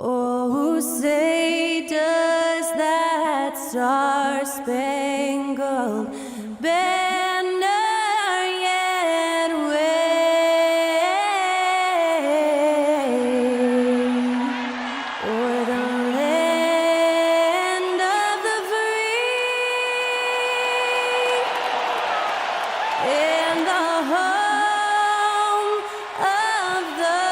Oh, say does that star-spangled banner yet wave o'er the land of the free and the home of the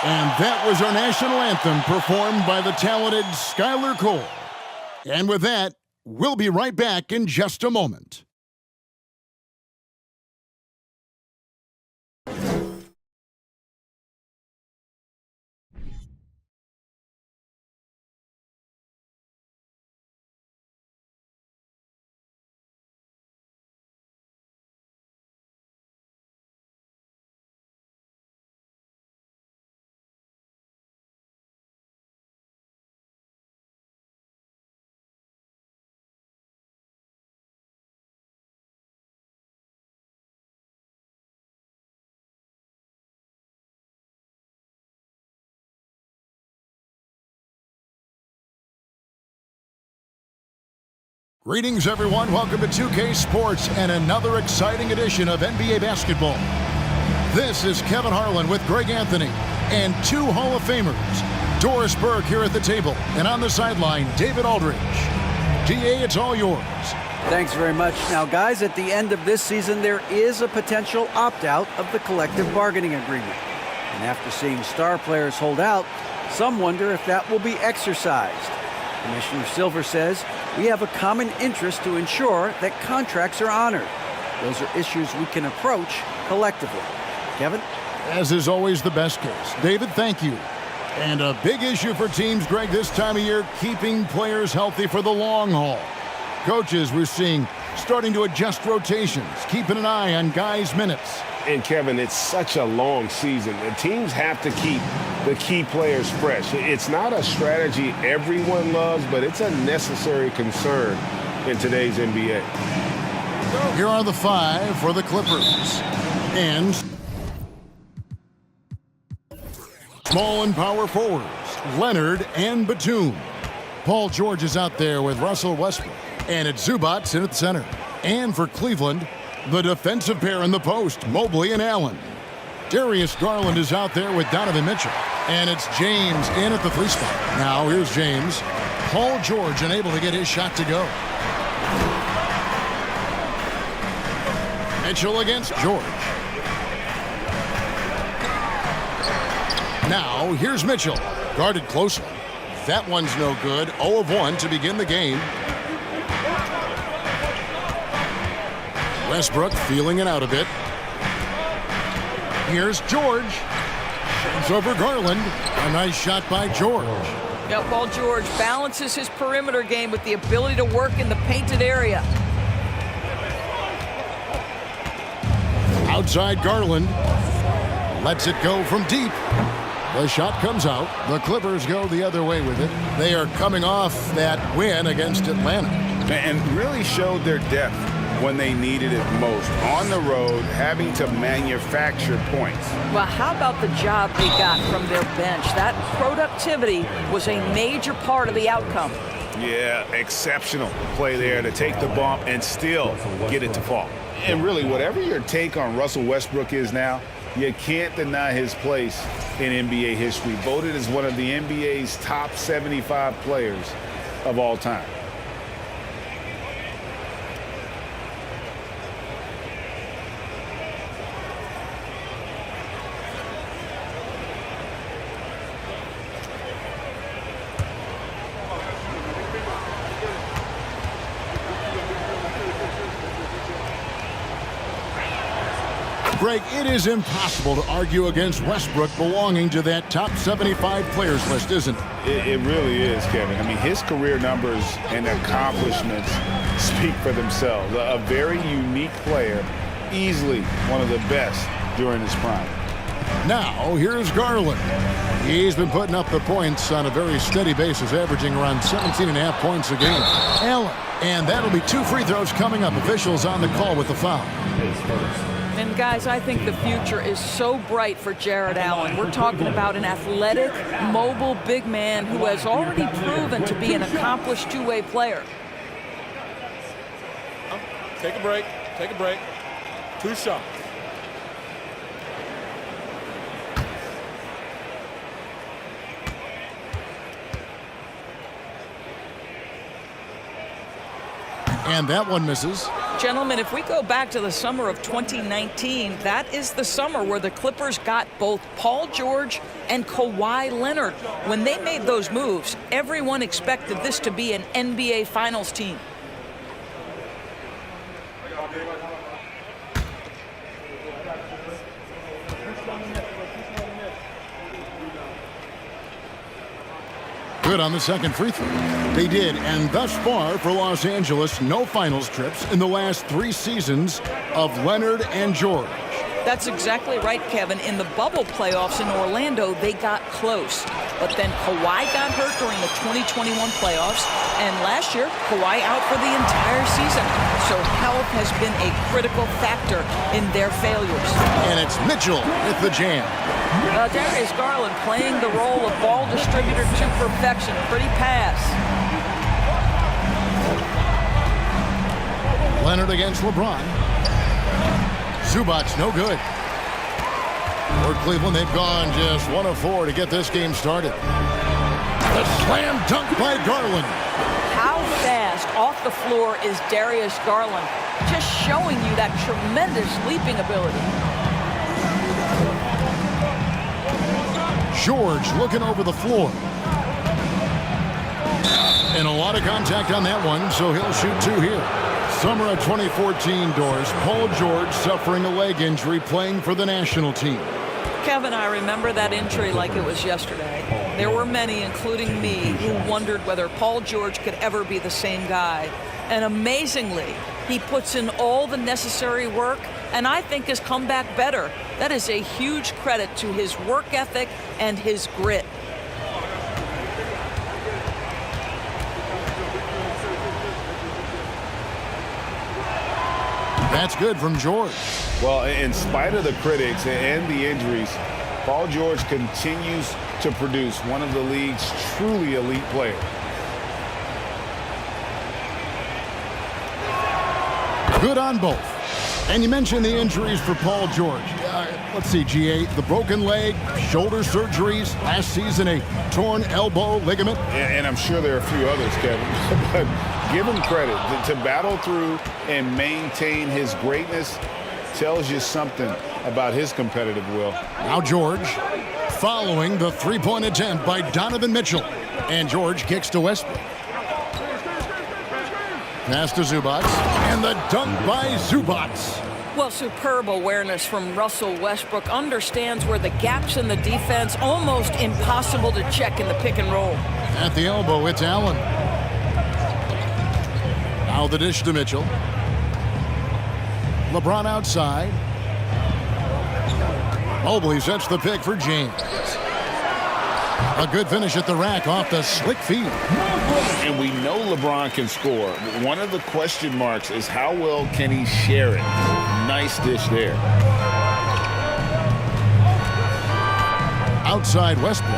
And that was our national anthem performed by the talented Skylar Cole. And with that, we'll be right back in just a moment. Greetings, everyone. Welcome to 2K Sports and another exciting edition of NBA basketball. This is Kevin Harlan with Greg Anthony and two Hall of Famers, Doris Burke here at the table, and on the sideline, David Aldridge. DA, it's all yours. Thanks very much. Now, guys, at the end of this season, there is a potential opt-out of the collective bargaining agreement. And after seeing star players hold out, some wonder if that will be exercised. Commissioner Silver says, we have a common interest to ensure that contracts are honored. Those are issues we can approach collectively. Kevin? As is always the best case. David, thank you. And a big issue for teams, Greg, this time of year, keeping players healthy for the long haul. Coaches, we're seeing, starting to adjust rotations, keeping an eye on guys' minutes. And, Kevin, it's such a long season. The teams have to keep the key players fresh. It's not a strategy everyone loves, but it's a necessary concern in today's NBA. Here are the five for the Clippers. And small and power forwards, Leonard and Batum. Paul George is out there with Russell Westbrook. And it's Zubats in at center. And for Cleveland, the defensive pair in the post, Mobley and Allen. Darius Garland is out there with Donovan Mitchell. And it's James in at the three spot. Now here's James. Paul George unable to get his shot to go. Mitchell against George. Now here's Mitchell. Guarded closely. That one's no good. 0 of 1 to begin the game. Westbrook feeling it out a bit. Here's George. It's over Garland. A nice shot by George. Yeah, Paul George balances his perimeter game with the ability to work in the painted area. Outside Garland. Lets it go from deep. The shot comes out. The Clippers go the other way with it. They are coming off that win against Atlanta. And really showed their depth when they needed it most. On the road, having to manufacture points. Well, how about the job they got from their bench? That productivity was a major part of the outcome. Yeah, exceptional play there to take the bump and still get it to fall. And really, whatever your take on Russell Westbrook is now, you can't deny his place in NBA history. Voted as one of the NBA's top 75 players of all time. Greg, it is impossible to argue against Westbrook belonging to that top 75 players list, isn't it? It really is, Kevin. I mean, his career numbers and accomplishments speak for themselves. A very unique player, easily one of the best during his prime. Now, here's Garland. He's been putting up the points on a very steady basis, averaging around 17.5 points a game. Allen, and that'll be 2 free throws coming up. Officials on the call with the foul. And guys, I think the future is so bright for Jared Allen. We're talking about an athletic, mobile big man who has already proven to be an accomplished two-way player. Take a break. Take a break. 2 shots. And that one misses. Gentlemen, if we go back to the summer of 2019, that is the summer where the Clippers got both Paul George and Kawhi Leonard. When they made those moves, everyone expected this to be an NBA Finals team. Good on the second free throw. They did, and thus far for Los Angeles, no finals trips in the last 3 seasons of Leonard and George. That's exactly right, Kevin. In the bubble playoffs in Orlando, they got close. But then Kawhi got hurt during the 2021 playoffs, and last year, Kawhi out for the entire season. So health has been a critical factor in their failures. And it's Mitchell with the jam. Darius Garland playing the role of ball distributor to perfection. Pretty pass. Leonard against LeBron. Zubac's no good. For Cleveland, they've gone just 1 of 4 to get this game started. The slam dunk by Garland. How fast off the floor is Darius Garland? Just showing you that tremendous leaping ability. George looking over the floor. And a lot of contact on that one, so he'll shoot 2 here. Summer of 2014 doors, Paul George suffering a leg injury playing for the national team. Kevin, I remember that injury like it was yesterday. There were many, including me, who wondered whether Paul George could ever be the same guy. And amazingly, he puts in all the necessary work and I think has come back better. That is a huge credit to his work ethic and his grit. That's good from George. Well, in spite of the critics and the injuries, Paul George continues to produce one of the league's truly elite players. Good on both. And you mentioned the injuries for Paul George. Let's see, GA, the broken leg, shoulder surgeries, last season a torn elbow ligament. And I'm sure there are a few others, Kevin. But give him credit. To battle through and maintain his greatness tells you something about his competitive will. Now George following the three-point attempt by Donovan Mitchell. And George kicks to Westbrook. Pass to Zubac. And the dunk by Zubac. Well, superb awareness from Russell Westbrook. Understands where the gaps in the defense, almost impossible to check in the pick and roll. At the elbow, it's Allen. Now the dish to Mitchell. LeBron outside. Mobley sets the pick for James. A good finish at the rack off the slick feed. And we know LeBron can score. One of the question marks is how well can he share it? Nice dish there. Outside Westbrook.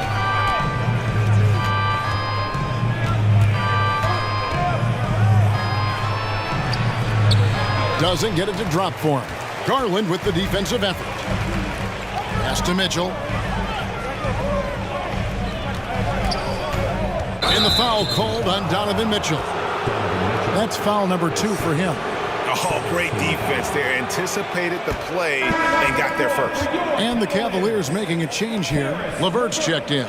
Doesn't get it to drop for him. Garland with the defensive effort. Pass to Mitchell. And the foul called on Donovan Mitchell. That's foul number 2 for him. Oh, great defense there. Anticipated the play and got there first. And the Cavaliers making a change here. LeVert's checked in.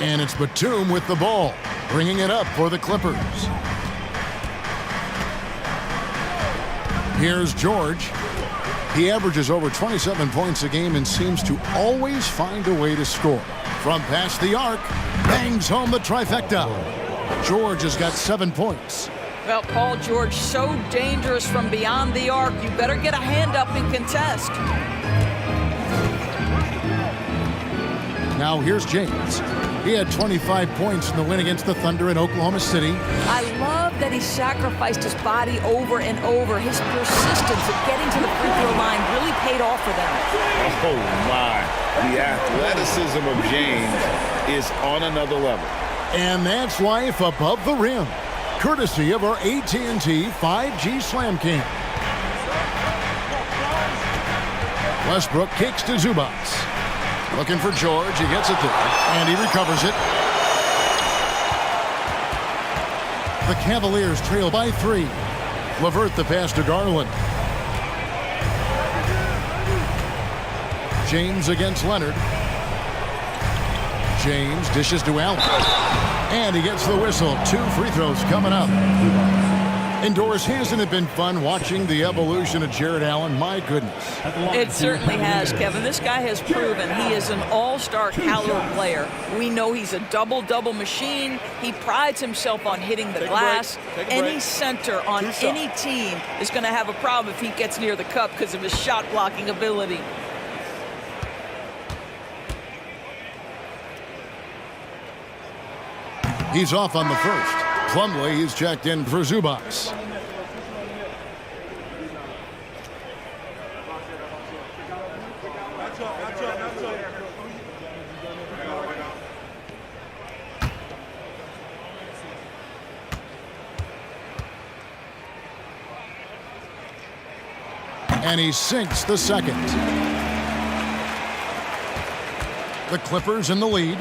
And it's Batum with the ball, bringing it up for the Clippers. Here's George. He averages over 27 points a game and seems to always find a way to score. From past the arc, bangs home the trifecta. George has got 7 points. Well, Paul George, so dangerous from beyond the arc. You better get a hand up and contest. Now here's James. He had 25 points in the win against the Thunder in Oklahoma City. I love that he sacrificed his body over and over. His persistence at getting to the free throw line really paid off for them. Oh, my. The athleticism of James is on another level. And that's life above the rim, courtesy of our AT&T 5G Slam Cam. Westbrook kicks to Zubac. Looking for George. He gets it there, and he recovers it. The Cavaliers trail by 3. LeVert the pass to Garland. James against Leonard. James dishes to Allen. And he gets the whistle. 2 free throws coming up. Indoors, hasn't it been fun watching the evolution of Jared Allen? My goodness. It certainly has, Kevin. This guy has proven he is an all-star caliber player. We know he's a double-double machine. He prides himself on hitting the glass. Any center on any team is going to have a problem if he gets near the cup because of his shot-blocking ability. He's off on the first. Plumlee, he's checked in for Zubac. And he sinks the second. The Clippers in the lead.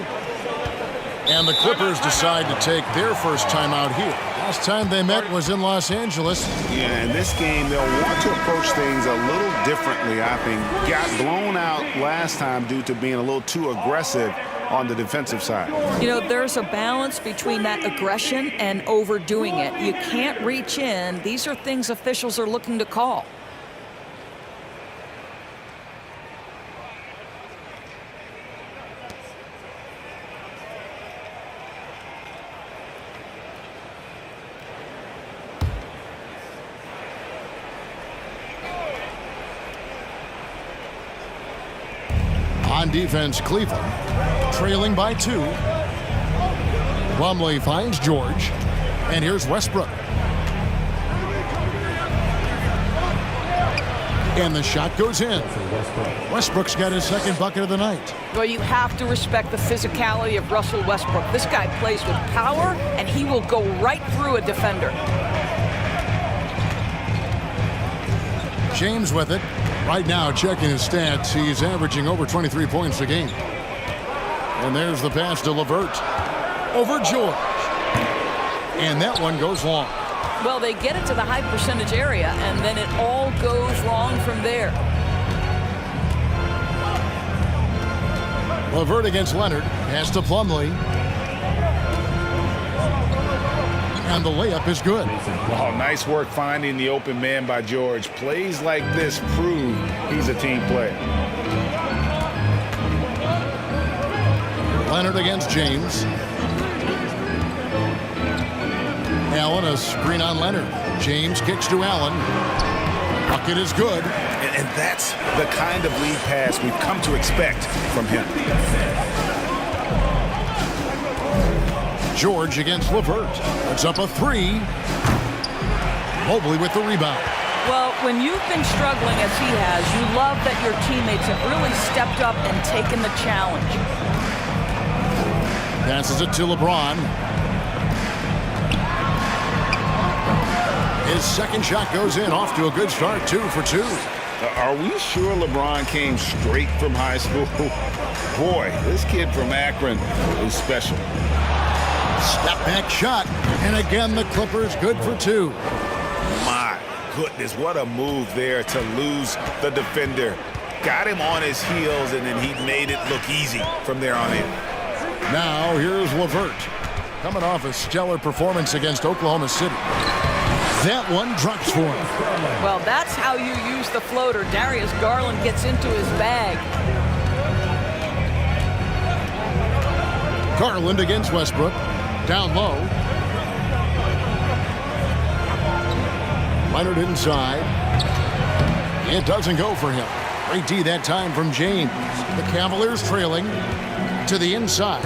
And the Clippers decide to take their first time out here. Last time they met was in Los Angeles. Yeah, in this game, they'll want to approach things a little differently, I think. Got blown out last time due to being a little too aggressive on the defensive side. You know, there's a balance between that aggression and overdoing it. You can't reach in. These are things officials are looking to call. On defense, Cleveland trailing by 2. Plumlee finds George, and here's Westbrook. And the shot goes in. Westbrook's got his second bucket of the night. Well, you have to respect the physicality of Russell Westbrook. This guy plays with power, and he will go right through a defender. James with it. Right now, checking his stats, he's averaging over 23 points a game. And there's the pass to LeVert. Over George. And that one goes long. Well, they get it to the high percentage area, and then it all goes wrong from there. LeVert against Leonard. Pass to Plumlee. And the layup is good. Oh, nice work finding the open man by George. Plays like this prove he's a team player. Leonard against James. Allen, a screen on Leonard. James kicks to Allen. Bucket is good. And that's the kind of lead pass we've come to expect from him. George against LeVert. Puts up a 3. Mobley with the rebound. Well, when you've been struggling as he has, you love that your teammates have really stepped up and taken the challenge. Passes it to LeBron. His second shot goes in. Off to a good start. 2 for 2. Are we sure LeBron came straight from high school? Boy, this kid from Akron is special. Step back shot. And again, the Clippers good for 2. My goodness, what a move there to lose the defender. Got him on his heels, and then he made it look easy from there on in. Now, here's LeVert. Coming off a stellar performance against Oklahoma City. That one drops for him. Well, that's how you use the floater. Darius Garland gets into his bag. Garland against Westbrook. Down low. Leonard inside. It doesn't go for him. Great D that time from James. The Cavaliers trailing to the inside.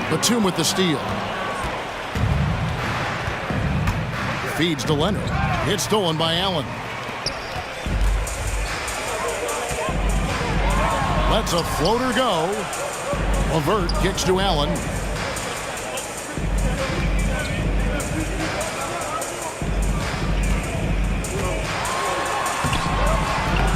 Batum with the steal. Feeds to Leonard. It's stolen by Allen. Lets a floater go. LeVert kicks to Allen.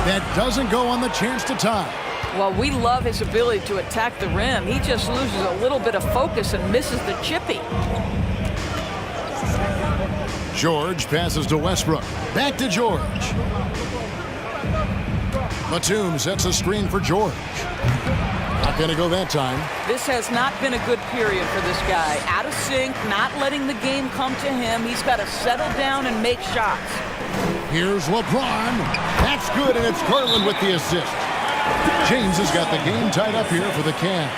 That doesn't go on the chance to tie. Well, we love his ability to attack the rim. He just loses a little bit of focus and misses the chippy. George passes to Westbrook. Back to George. Batum sets a screen for George. Not going to go that time. This has not been a good period for this guy. Out of sync, not letting the game come to him. He's got to settle down and make shots. Here's LeBron. That's good, and it's Garland with the assist. James has got the game tied up here for the Cavs.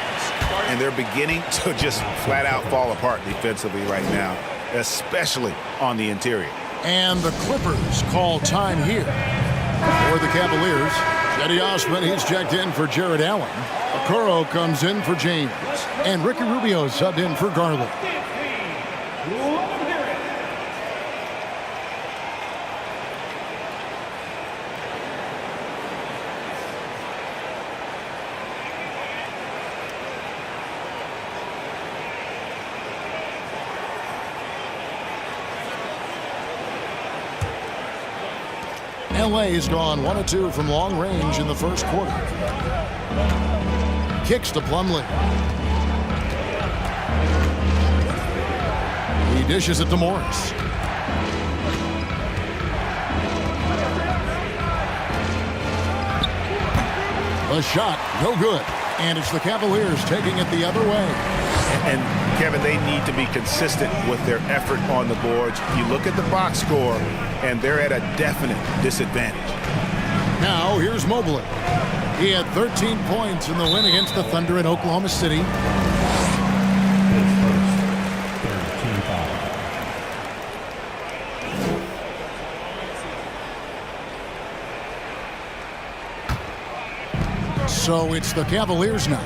And they're beginning to just flat out fall apart defensively right now, especially on the interior. And the Clippers call time here for the Cavaliers. Cedi Osman, he's checked in for Jared Allen. Okoro comes in for James. And Ricky Rubio subbed in for Garland. LA's gone 1 of 2 from long range in the first quarter. Kicks to Plumlee. He dishes it to Morris. A shot, no good. And it's the Cavaliers taking it the other way. And Kevin, they need to be consistent with their effort on the boards. You look at the box score, and they're at a definite disadvantage. Now, here's Mobley. He had 13 points in the win against the Thunder in Oklahoma City. So it's the Cavaliers now.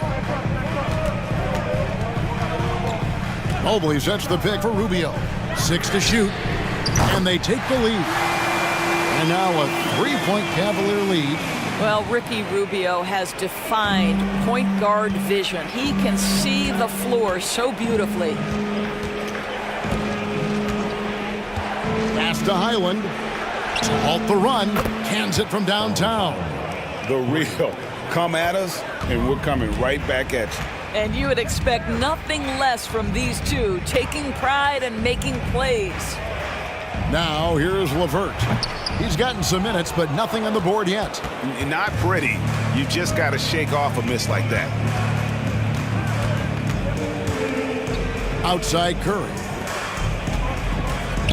Mobley sets the pick for Rubio. 6 to shoot. And they take the lead. And now a 3-point Cavalier lead. Well, Ricky Rubio has defined point guard vision. He can see the floor so beautifully. Pass to Highland. To halt the run. Cans it from downtown. The real. Come at us, and we're coming right back at you. And you would expect nothing less from these two, taking pride and making plays. Now, here's LeVert. He's gotten some minutes, but nothing on the board yet. Not pretty. You just got to shake off a miss like that. Outside Curry.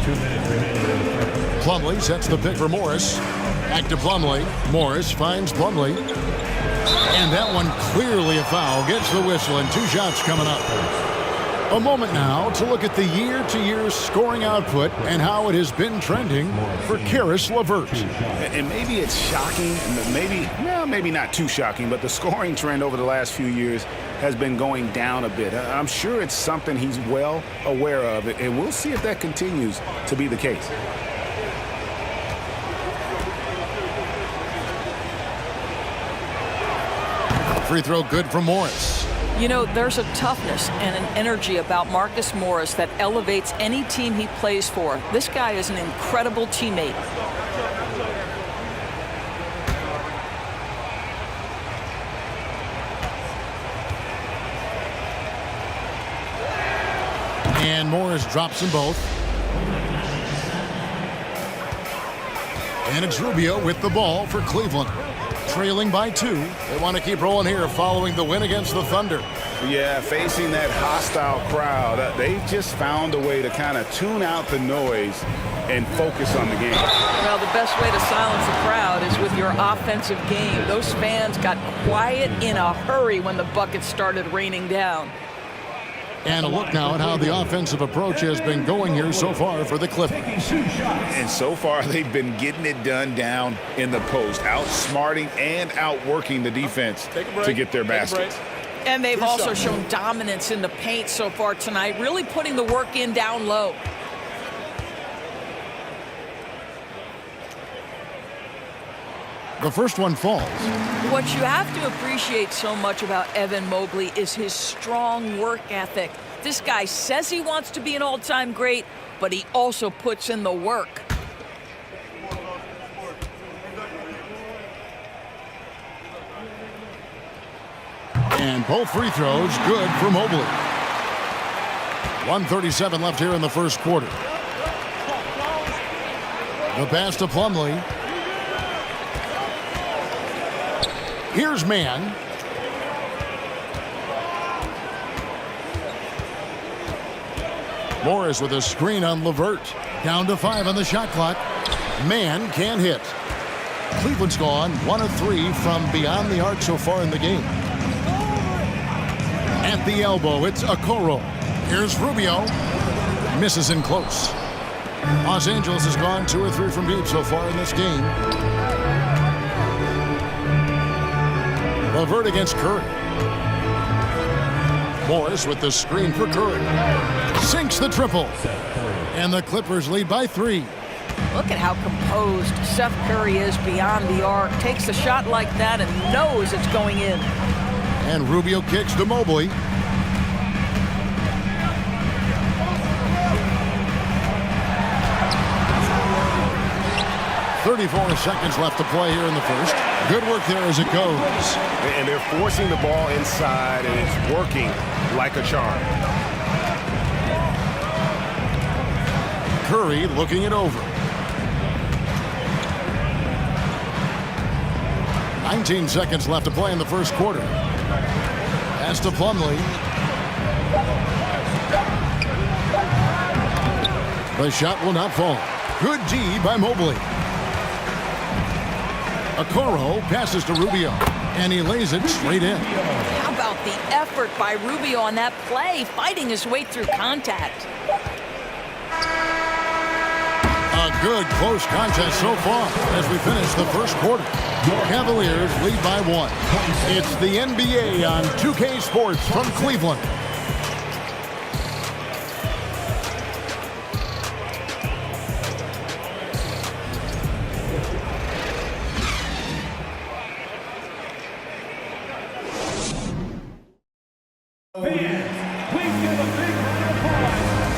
2 minutes remaining. Plumlee sets the pick for Morris. Back to Plumlee. Morris finds Plumlee. And that one clearly a foul. Gets the whistle, and 2 shots coming up. A moment now to look at the year-to-year scoring output and how it has been trending for Caris LeVert. And maybe it's shocking, maybe not too shocking, but the scoring trend over the last few years has been going down a bit. I'm sure it's something he's well aware of, and we'll see if that continues to be the case. Free throw good for Morris. You know, there's a toughness and an energy about Marcus Morris that elevates any team he plays for. This guy is an incredible teammate. And Morris drops them both. And it's Rubio with the ball for Cleveland. Trailing by 2. They want to keep rolling here following the win against the Thunder. Yeah, facing that hostile crowd, they've just found a way to kind of tune out the noise and focus on the game. Well, the best way to silence the crowd is with your offensive game. Those fans got quiet in a hurry when the buckets started raining down. And a look now at how the offensive approach has been going here so far for the Clippers. And so far, they've been getting it done down in the post, outsmarting and outworking the defense to get their baskets. And they've also shown dominance in the paint so far tonight, really putting the work in down low. The first one falls. What you have to appreciate so much about Evan Mobley is his strong work ethic. This guy says he wants to be an all-time great, but he also puts in the work. And both free throws good for Mobley. 1:37 left here in the first quarter. The pass to Plumlee. Here's Mann. Morris with a screen on LeVert. Down to 5 on the shot clock. Mann can't hit. Cleveland's gone 1 of 3 from beyond the arc so far in the game. At the elbow, it's Okoro. Here's Rubio. Misses in close. Los Angeles has gone 2 or 3 from deep so far in this game. LeVert against Curry. Morris with the screen for Curry. Sinks the triple. And the Clippers lead by 3. Look at how composed Seth Curry is beyond the arc. Takes a shot like that and knows it's going in. And Rubio kicks to Mobley. .34 seconds left to play here in the first. Good work there as it goes. And they're forcing the ball inside, and it's working like a charm. Curry looking it over. 19 seconds left to play in the first quarter. Pass to Plumlee. The shot will not fall. Good D by Mobley. Okoro passes to Rubio, and he lays it straight in. How about the effort by Rubio on that play, fighting his way through contact? A good close contest so far as we finish the first quarter. Cavaliers lead by 1. It's the NBA on 2K Sports from Cleveland.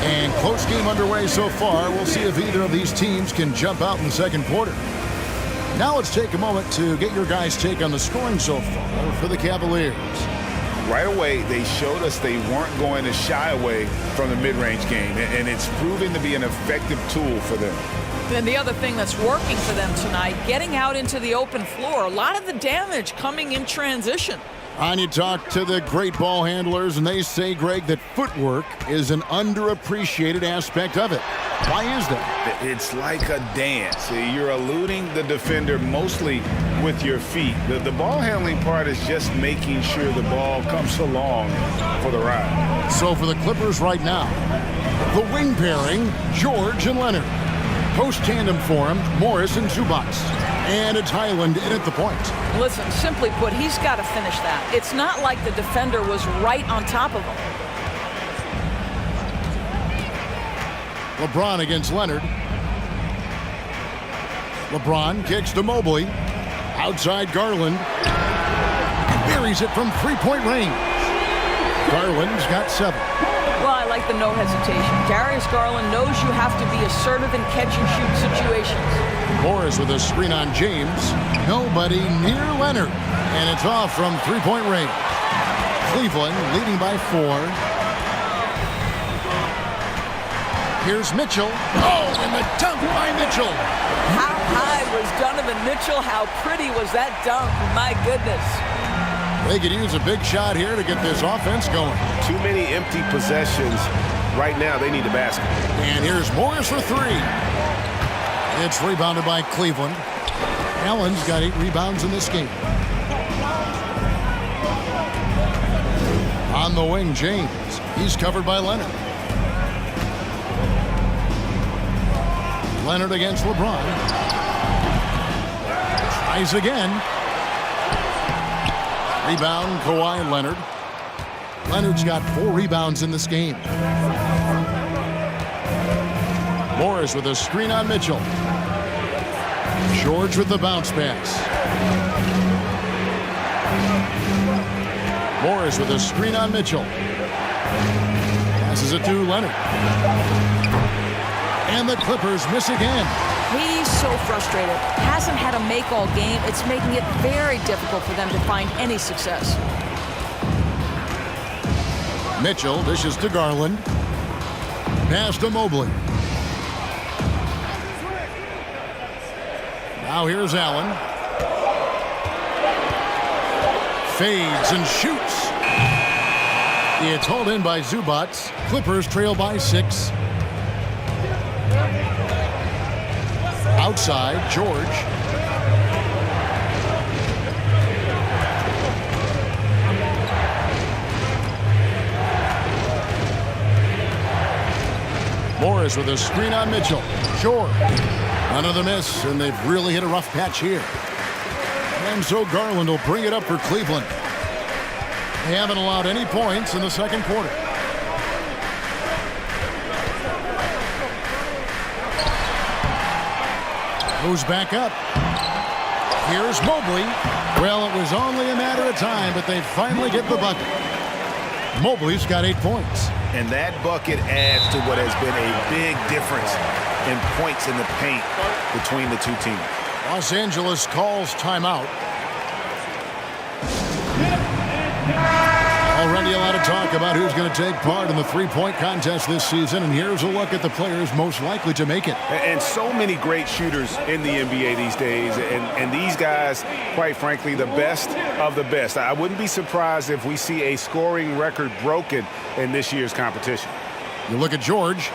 And close game underway so far. We'll see if either of these teams can jump out in the second quarter. Now let's take a moment to get your guys' take on the scoring so far for the Cavaliers. Right away, they showed us they weren't going to shy away from the mid-range game, and it's proving to be an effective tool for them. And the other thing that's working for them tonight, getting out into the open floor. A lot of the damage coming in transition. And you talk to the great ball handlers, and they say, Greg, that footwork is an underappreciated aspect of it. Why is that? It's like a dance. You're eluding the defender mostly with your feet. The ball handling part is just making sure the ball comes along for the ride. So for the Clippers right now, the wing pairing, George and Leonard. Post tandem for him, Morris and Zubac. And it's Highland in at the point. Listen, simply put, he's got to finish that. It's not like the defender was right on top of him. LeBron against Leonard. LeBron kicks to Mobley. Outside Garland. Buries it from three-point range. Garland's got 7. Well, I like the no hesitation. Darius Garland knows you have to be assertive in catch-and-shoot situations. Morris with a screen on James. Nobody near Leonard. And it's off from three-point range. Cleveland leading by 4. Here's Mitchell. Oh, and the dunk by Mitchell. How high was Donovan Mitchell? How pretty was that dunk? My goodness. They could use a big shot here to get this offense going. Too many empty possessions. Right now, they need a basket. And here's Morris for 3. It's rebounded by Cleveland. Allen's got 8 rebounds in this game. On the wing, James. He's covered by Leonard. Leonard against LeBron. Tries again. Rebound, Kawhi Leonard. Leonard's got 4 rebounds in this game. Morris with a screen on Mitchell. George with the bounce pass. Morris with a screen on Mitchell. Passes it to Leonard. And the Clippers miss again. He's so frustrated. Hasn't had a make all game. It's making it very difficult for them to find any success. Mitchell dishes to Garland. Pass to Mobley. Now here's Allen. Fades and shoots. It's hauled in by Zubac. Clippers trail by 6. Outside, George. Morris with a screen on Mitchell. George. Another miss, and they've really hit a rough patch here. And so Garland will bring it up for Cleveland. They haven't allowed any points in the second quarter. Goes back up. Here's Mobley. Well, it was only a matter of time, but they finally get the bucket. Mobley's got 8 points. And that bucket adds to what has been a big difference in points in the paint between the two teams. Los Angeles calls timeout. Already a lot of talk about who's going to take part in the three-point contest this season, and here's a look at the players most likely to make it. And so many great shooters in the NBA these days, and these guys, quite frankly, the best of the best. I wouldn't be surprised if we see a scoring record broken in this year's competition. You look at George.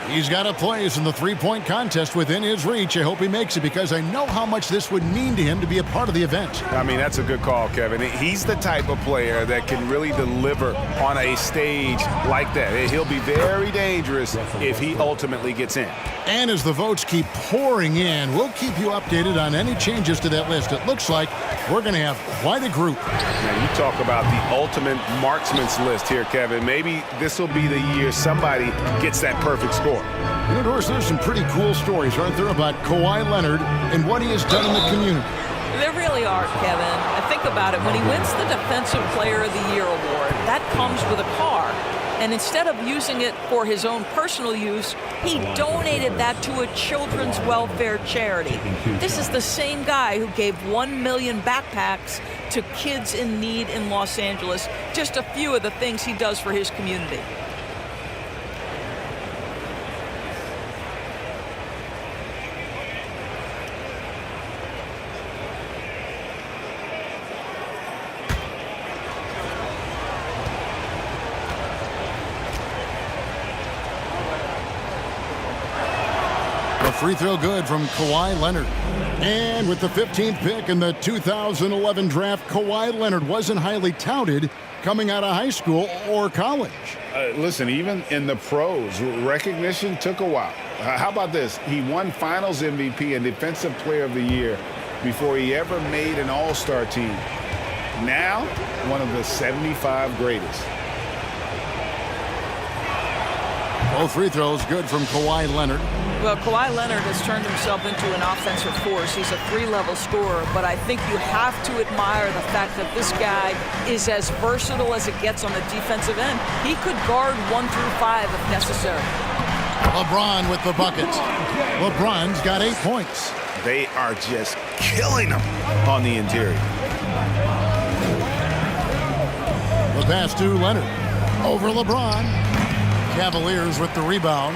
He's got a place in the three-point contest within his reach. I hope he makes it because I know how much this would mean to him to be a part of the event. I mean, that's a good call, Kevin. He's the type of player that can really deliver on a stage like that. He'll be very dangerous if he ultimately gets in. And as the votes keep pouring in, we'll keep you updated on any changes to that list. It looks like we're going to have quite a group. Now, you talk about the ultimate marksman's list here, Kevin. Maybe this will be the year somebody gets that perfect score. And of course, there's some pretty cool stories, aren't there, about Kawhi Leonard and what he has done in the community. There really are, Kevin. Think about it. When he wins the Defensive Player of the Year award, that comes with a car. And instead of using it for his own personal use, he donated that to a children's welfare charity. This is the same guy who gave 1 million backpacks to kids in need in Los Angeles. Just a few of the things he does for his community. Free throw good from Kawhi Leonard. And with the 15th pick in the 2011 draft, Kawhi Leonard wasn't highly touted coming out of high school or college. Listen, even in the pros, recognition took a while. How about this? He won Finals MVP and Defensive Player of the Year before he ever made an All-Star team. Now, one of the 75 greatest. Both free throws good from Kawhi Leonard. Well, Kawhi Leonard has turned himself into an offensive force. He's a 3-level scorer, but I think you have to admire the fact that this guy is as versatile as it gets on the defensive end. He could guard 1 through 5 if necessary. LeBron with the bucket. LeBron's got 8 points. They are just killing him on the interior. The pass to Leonard. Over LeBron. Cavaliers with the rebound.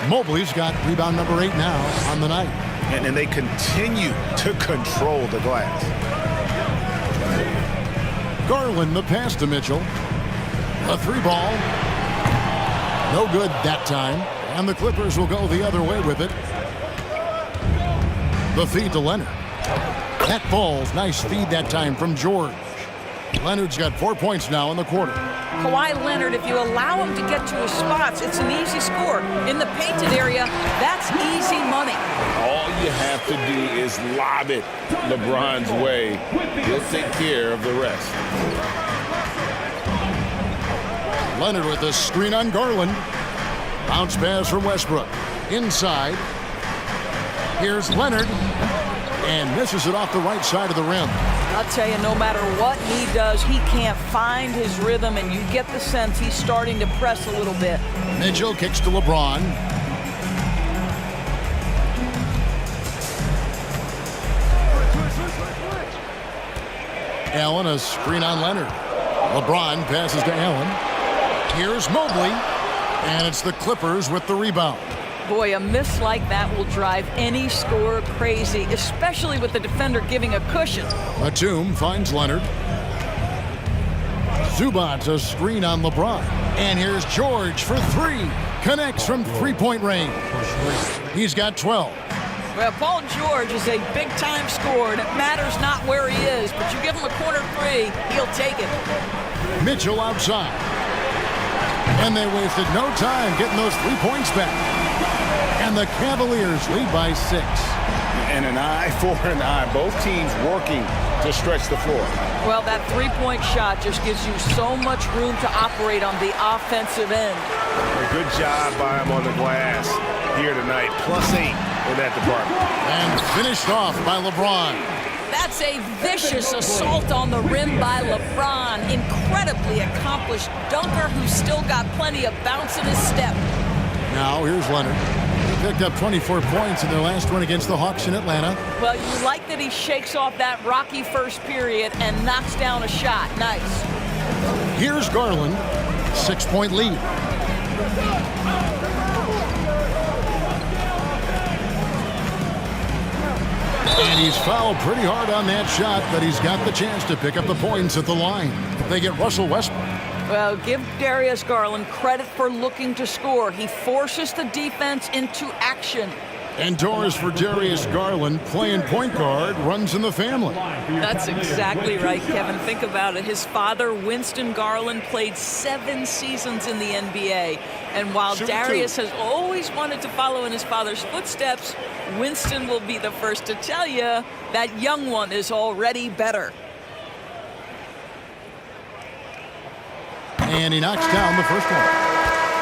Mobley's got rebound number 8 now on the night. And they continue to control the glass. Garland the pass to Mitchell. A 3-ball. No good that time. And the Clippers will go the other way with it. The feed to Leonard. That falls. Nice feed that time from George. Leonard's got 4 points now in the quarter. Kawhi Leonard, if you allow him to get to his spots, it's an easy score. In the painted area, that's easy money. All you have to do is lob it LeBron's way. He'll take care of the rest. Leonard with the screen on Garland. Bounce pass from Westbrook. Inside. Here's Leonard. And misses it off the right side of the rim. I'll tell you, no matter what he does, he can't find his rhythm, and you get the sense he's starting to press a little bit. Mitchell kicks to LeBron. Allen, a screen on Leonard. LeBron passes to Allen. Here's Mobley. And it's the Clippers with the rebound. Boy, a miss like that will drive any scorer crazy, especially with the defender giving a cushion. Batum finds Leonard. Zubac, a screen on LeBron. And here's George for three. Connects from three-point range. He's got 12. Well, Paul George is a big-time scorer, and it matters not where he is, but you give him a corner three, he'll take it. Mitchell outside. And they wasted no time getting those 3 points back. And the Cavaliers lead by 6. And an eye for an eye. Both teams working to stretch the floor. Well, that three-point shot just gives you so much room to operate on the offensive end. A good job by him on the glass here tonight. +8 in that department. And finished off by LeBron. That's a vicious assault on the rim by LeBron. Incredibly accomplished dunker who's still got plenty of bounce in his step. Now here's Leonard. He picked up 24 points in their last one against the Hawks in Atlanta. Well, you like that he shakes off that rocky first period and knocks down a shot. Nice. Here's Garland. 6-point lead. And he's fouled pretty hard on that shot, but he's got the chance to pick up the points at the line. They get Russell Westbrook. Well, give Darius Garland credit for looking to score. He forces the defense into action. And doors for Darius Garland, playing point guard, runs in the family. That's exactly right, Kevin. Think about it. His father, Winston Garland, played 7 seasons in the NBA. And while Darius has always wanted to follow in his father's footsteps, Winston will be the first to tell you that young one is already better. And he knocks down the first one.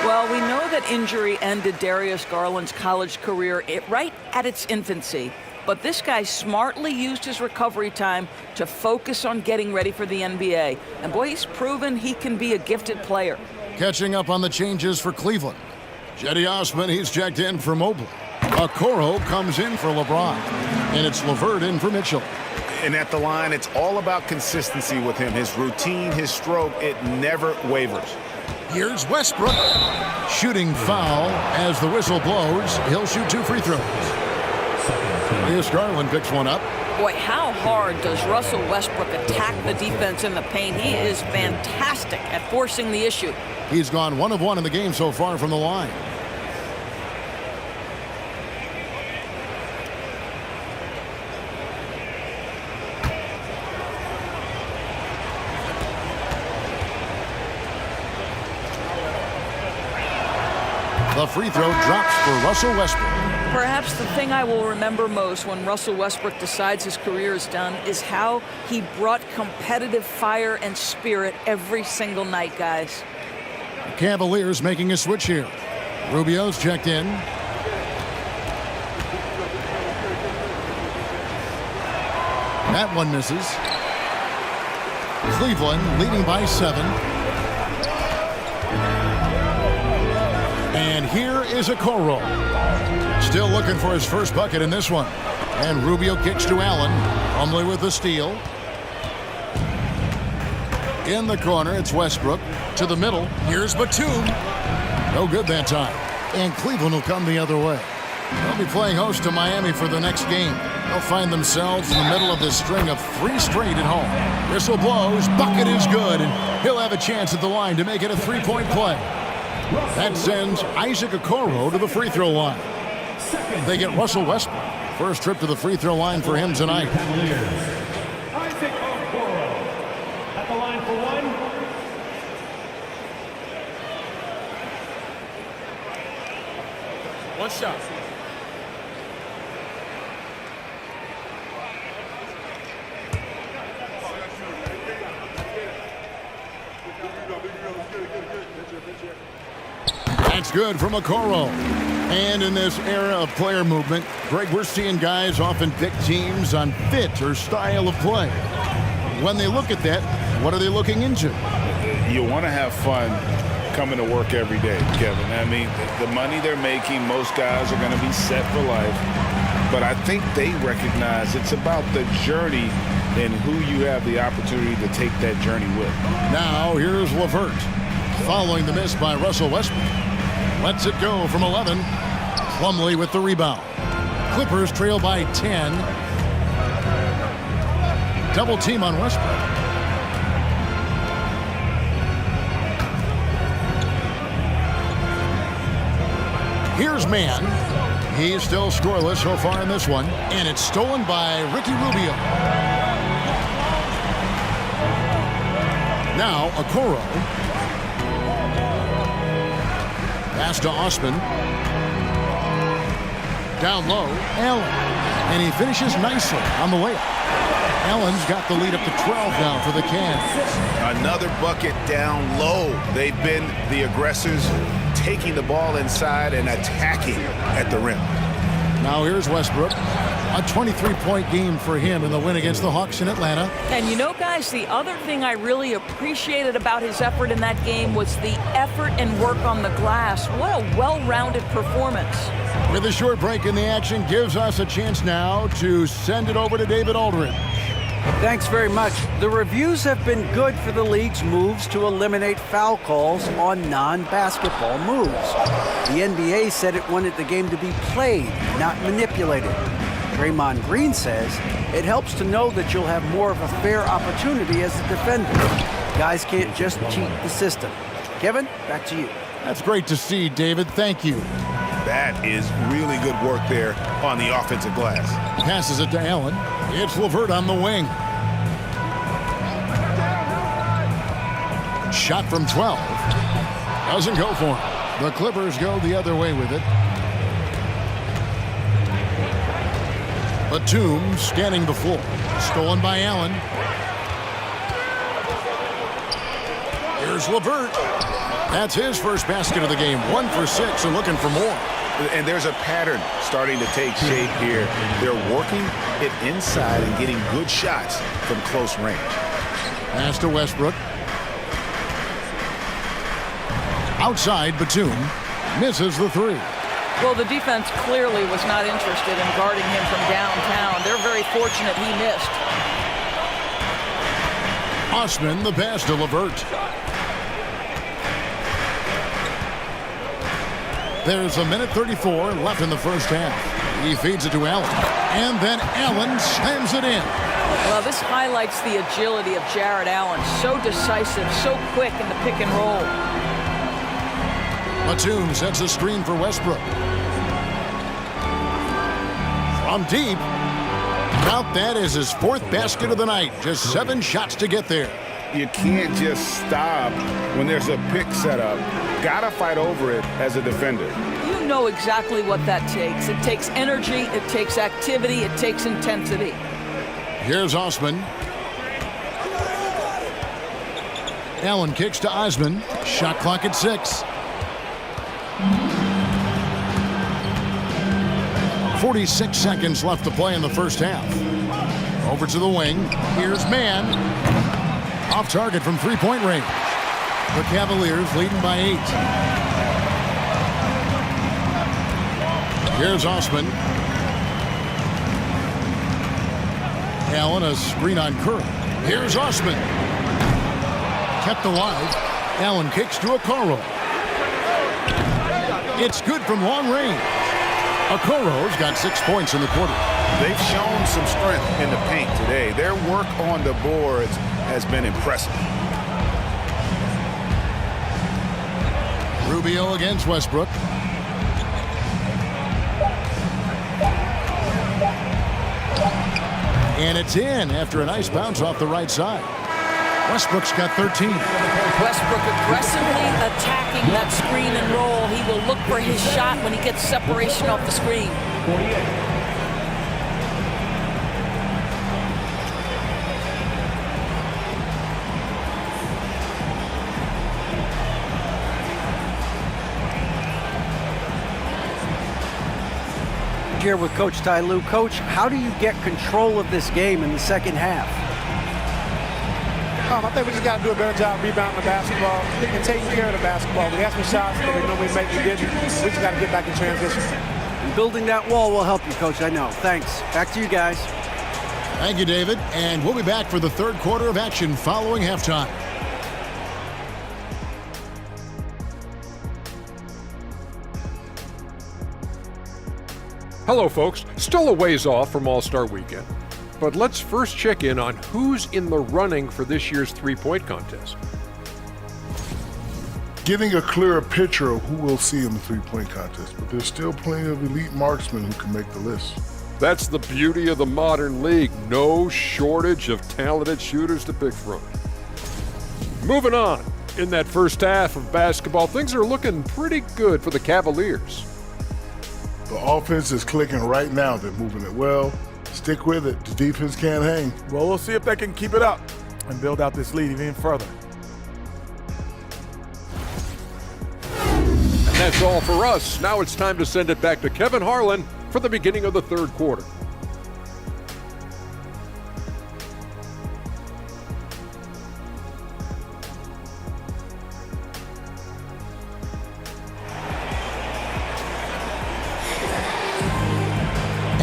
Well, we know that injury ended Darius Garland's college career right at its infancy. But this guy smartly used his recovery time to focus on getting ready for the NBA. And boy, he's proven he can be a gifted player. Catching up on the changes for Cleveland. Cedi Osman, he's checked in for Mobley. Okoro comes in for LeBron. And it's LeVert in for Mitchell. And at the line, it's all about consistency with him. His routine, his stroke, it never wavers. Here's Westbrook. Shooting foul as the whistle blows. He'll shoot 2 free throws. Here's Garland picks one up. Boy, how hard does Russell Westbrook attack the defense in the paint? He is fantastic at forcing the issue. He's gone 1 of 1 in the game so far from the line. The free throw drops for Russell Westbrook. Perhaps the thing I will remember most when Russell Westbrook decides his career is done is how he brought competitive fire and spirit every single night, guys. The Cavaliers making a switch here. Rubio's checked in. That one misses. Cleveland leading by 7. And here is Okoro. Still looking for his first bucket in this one. And Rubio kicks to Allen. Humbly with the steal. In the corner, it's Westbrook. To the middle, here's Batum. No good that time. And Cleveland will come the other way. They'll be playing host to Miami for the next game. They'll find themselves in the middle of this string of 3 straight at home. Whistle blows, bucket is good, and he'll have a chance at the line to make it a 3-point play. That sends Isaac Okoro to the free throw line. They get Russell Westbrook. First trip to the free throw line for him tonight. Isaac Okoro at the line for 1. One shot. That's good from Okoro. And in this era of player movement, Greg, we're seeing guys often pick teams on fit or style of play. When they look at that, what are they looking into? You want to have fun coming to work every day, Kevin. I mean, the money they're making, most guys are going to be set for life. But I think they recognize it's about the journey and who you have the opportunity to take that journey with. Now, here's LeVert. Following the miss by Russell Westbrook. Lets it go from 11. Plumlee with the rebound. Clippers trail by 10. Double team on Westbrook. Here's Mann. He's still scoreless so far in this one. And it's stolen by Ricky Rubio. Now, Okoro. Pass to Osman. Down low, Allen. And he finishes nicely on the layup. Allen's got the lead up to 12 now for the Cavs. Another bucket down low. They've been the aggressors, taking the ball inside and attacking at the rim. Now here's Westbrook. A 23-point game for him in the win against the Hawks in Atlanta. And you know, guys, the other thing I really appreciated about his effort in that game was the effort and work on the glass. What a well-rounded performance. With a short break in the action, gives us a chance now to send it over to David Aldridge. Thanks very much. The reviews have been good for the league's moves to eliminate foul calls on non-basketball moves. The NBA said it wanted the game to be played, not manipulated. Draymond Green says it helps to know that you'll have more of a fair opportunity as a defender. Guys can't just cheat the system. Kevin, back to you. That's great to see, David. Thank you. That is really good work there on the offensive glass. Passes it to Allen. It's LeVert on the wing. Shot from 12. Doesn't go for him. The Clippers go the other way with it. Batum scanning the floor. Stolen by Allen. Here's LeVert. That's his first basket of the game. 1 for 6 and looking for more. And there's a pattern starting to take shape here. They're working it inside and getting good shots from close range. Pass to Westbrook. Outside, Batum misses the three. Well, the defense clearly was not interested in guarding him from downtown. They're very fortunate he missed. Osman, the pass to LeVert. There's a minute 34 left in the first half. He feeds it to Allen. And then Allen slams it in. Well, this highlights the agility of Jared Allen. So decisive, so quick in the pick and roll. Batum sets a screen for Westbrook. From deep. Count that as his 4th basket of the night. Just 7 shots to get there. You can't just stop when there's a pick set up. Gotta fight over it as a defender. You know exactly what that takes. It takes energy, it takes activity, it takes intensity. Here's Osman. Allen kicks to Osman. Shot clock at 6. 46 seconds left to play in the first half. Over to the wing. Here's Mann. Off target from 3-point range. The Cavaliers leading by 8. Here's Osman. Allen, a screen on Curry. Here's Osman. Kept alive. Allen kicks to Okoro. It's good from long range. Okoro's got 6 points in the quarter. They've shown some strength in the paint today. Their work on the boards has been impressive. Rubio against Westbrook. And it's in after a nice bounce off the right side. Westbrook's got 13. Westbrook aggressively attacking that screen and roll. He will look for his shot when he gets separation off the screen. 48. here with Coach Ty Lue. Coach, how do you get control of this game in the second half? I think we just got to do a better job rebounding the basketball and taking care of the basketball. We had some shots that we normally make, we didn't. We just got to get back in transition. And building that wall will help you, Coach, I know. Thanks. Back to you guys. Thank you, David. And we'll be back for the third quarter of action following halftime. Hello, folks. Still a ways off from All-Star Weekend, but let's first check in on who's in the running for this year's three-point contest. Getting a clearer picture of who we'll see in the three-point contest, but there's still plenty of elite marksmen who can make the list. That's the beauty of the modern league. No shortage of talented shooters to pick from. Moving on. In that first half of basketball, things are looking pretty good for the Cavaliers. The offense is clicking right now. They're moving it well. Stick with it. The defense can't hang. Well, we'll see if they can keep it up and build out this lead even further. And that's all for us. Now it's time to send it back to Kevin Harlan for the beginning of the third quarter.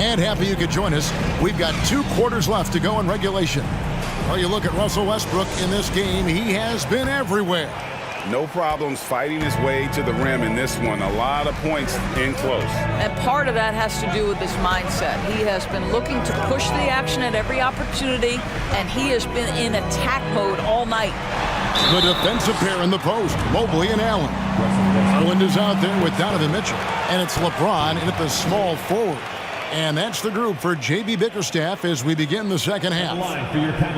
And happy you could join us. We've got 2 quarters left to go in regulation. Well, you look at Russell Westbrook in this game, he has been everywhere. No problems fighting his way to the rim in this one. A lot of points in close. And part of that has to do with his mindset. He has been looking to push the action at every opportunity, and he has been in attack mode all night. The defensive pair in the post, Mobley and Allen. Garland is out there with Donovan Mitchell, and it's LeBron in at the small forward. And that's the group for J.B. Bickerstaff as we begin the second half.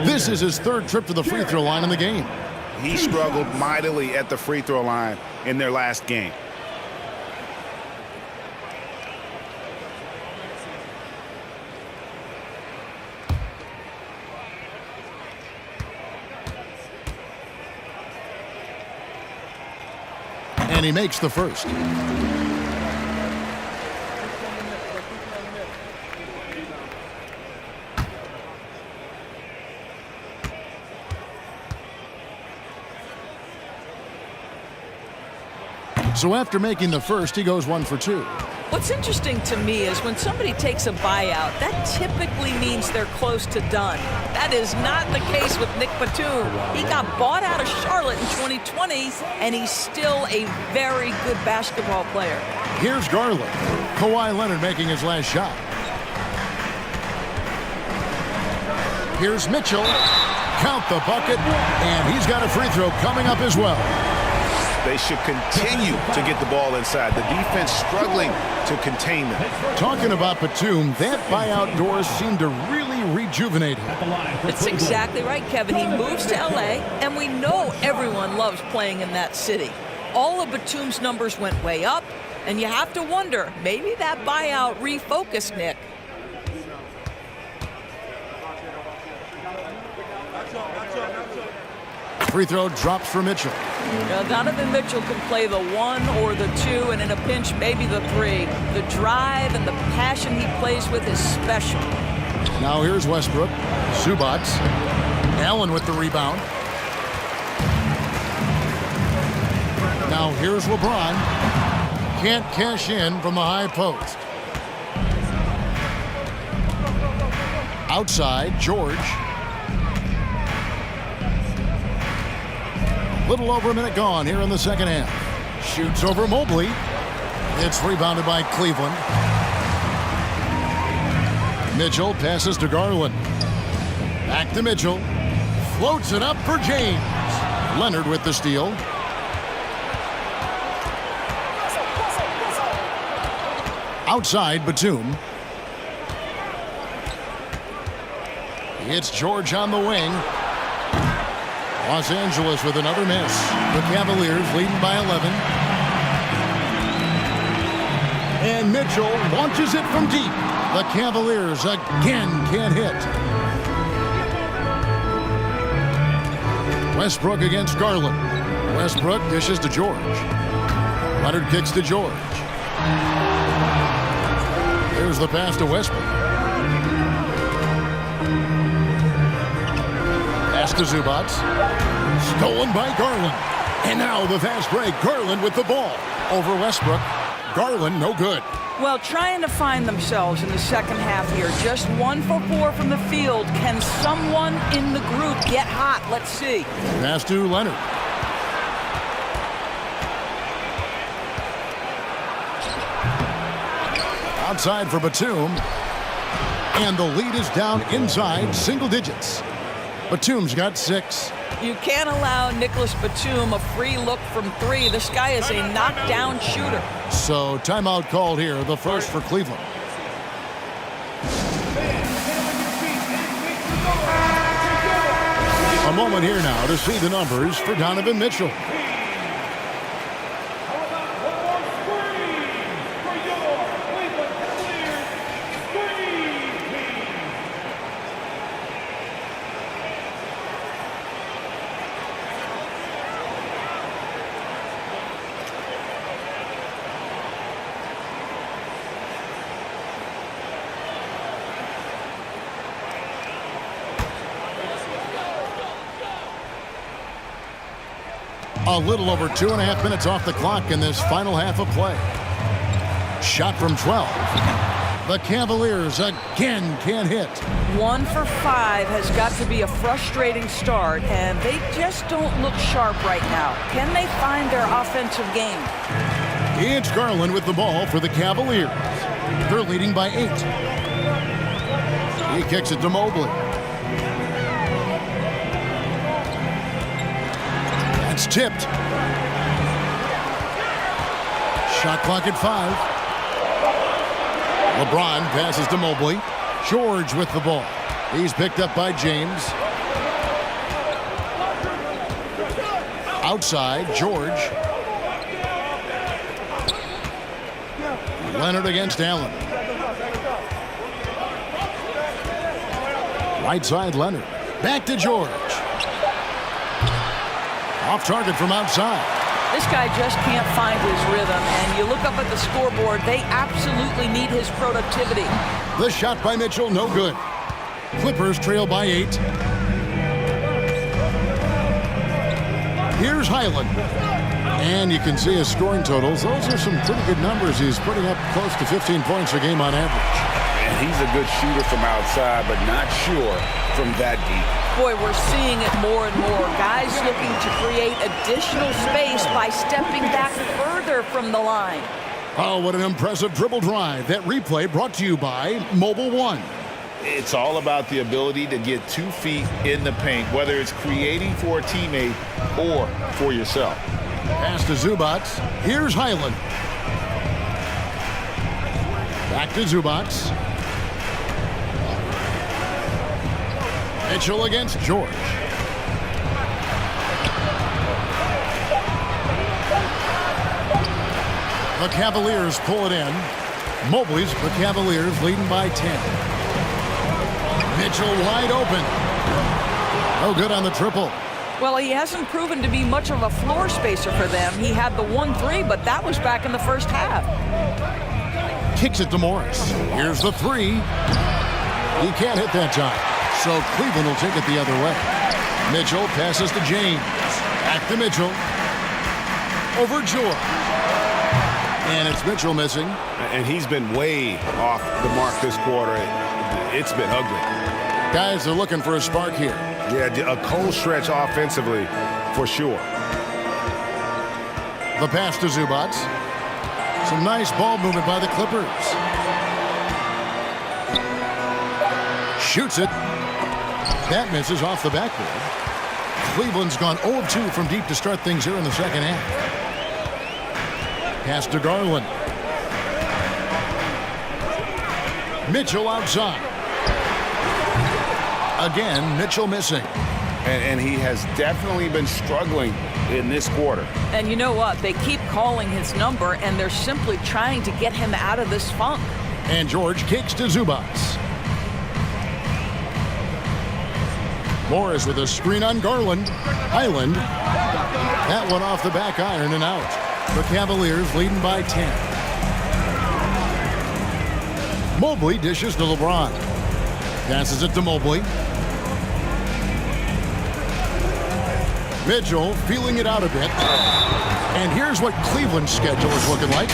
This is his 3rd trip to the free throw line in the game. He struggled mightily at the free throw line in their last game. And he makes the first. So after making the first, he goes 1 for 2. What's interesting to me is when somebody takes a buyout, that typically means they're close to done. That is not the case with Nick Batum. He got bought out of Charlotte in 2020, and he's still a very good basketball player. Here's Garland. Kawhi Leonard making his last shot. Here's Mitchell. Count the bucket, and he's got a free throw coming up as well. They should continue to get the ball inside. The defense struggling to contain them. Talking about Batum, that buyout door seemed to really rejuvenate him. That's exactly right, Kevin. He moves to L.A., and we know everyone loves playing in that city. All of Batum's numbers went way up, and you have to wonder, maybe that buyout refocused Nick. Free throw drops for Mitchell. Now, Donovan Mitchell can play the 1 or the 2, and in a pinch, maybe the 3. The drive and the passion he plays with is special. Now here's Westbrook. Zubac. Allen with the rebound. Now here's LeBron. Can't cash in from the high post. Outside, George. Little over a minute gone here in the second half. Shoots over Mobley. It's rebounded by Cleveland. Mitchell passes to Garland. Back to Mitchell. Floats it up for James. Leonard with the steal. Outside, Batum. It's George on the wing. Los Angeles with another miss. The Cavaliers leading by 11. And Mitchell launches it from deep. The Cavaliers again can't hit. Westbrook against Garland. Westbrook dishes to George. Leonard kicks to George. Here's the pass to Westbrook. Pass to Zubats. Stolen by Garland. And now the fast break. Garland with the ball. Over Westbrook. Garland, no good. Well, trying to find themselves in the second half here. Just 1 for 4 from the field. Can someone in the group get hot? Let's see. Pass to Leonard. Outside for Batum. And the lead is down inside single digits. Batum's got 6. You can't allow Nicholas Batum a free look from 3. This guy is a knockdown shooter. So timeout called here, the first for Cleveland. A moment here now to see the numbers for Donovan Mitchell. A little over 2.5 minutes off the clock in this final half of play. Shot from 12. The Cavaliers again can't hit. 1 for 5 has got to be a frustrating start, and they just don't look sharp right now. Can they find their offensive game? It's Garland with the ball for the Cavaliers. They're leading by 8. He kicks it to Mobley. It's tipped. Shot clock at 5. LeBron passes to Mobley. George with the ball. He's picked up by James. Outside, George. Leonard against Allen. Right side, Leonard. Back to George. Off target from outside. This guy just can't find his rhythm, and you look up at the scoreboard, they absolutely need his productivity. The shot by Mitchell, no good. Clippers trail by 8. Here's Highland. And you can see his scoring totals. Those are some pretty good numbers. He's putting up close to 15 points a game on average. And he's a good shooter from outside, but not sure from that deep. Boy, we're seeing it more and more. Guys looking to create additional space by stepping back further from the line. Oh, what an impressive dribble drive. That replay brought to you by Mobile One. It's all about the ability to get 2 feet in the paint, whether it's creating for a teammate or for yourself. Pass to Zubats. Here's Highland. Back to Zubats. Mitchell against George. The Cavaliers pull it in. Mobley's the Cavaliers leading by 10. Mitchell wide open. No good on the triple. Well, he hasn't proven to be much of a floor spacer for them. He had the 1-3, but that was back in the first half. Kicks it to Morris. Here's the 3. He can't hit that time. So Cleveland will take it the other way. Mitchell passes to James. Back to Mitchell. Over George. And it's Mitchell missing. And he's been way off the mark this quarter. It's been ugly. Guys are looking for a spark here. Yeah, a cold stretch offensively for sure. The pass to Zubats. Some nice ball movement by the Clippers. Shoots it. That misses off the backboard. Cleveland's gone 0 of 2 from deep to start things here in the second half. Pass to Garland. Mitchell outside. Again, Mitchell missing. And he has definitely been struggling in this quarter. And you know what? They keep calling his number, and they're simply trying to get him out of this funk. And George kicks to Zubats. Morris with a screen on Garland. Highland. That one off the back iron and out. The Cavaliers leading by 10. Mobley dishes to LeBron. Passes it to Mobley. Mitchell feeling it out a bit. And here's what Cleveland's schedule is looking like.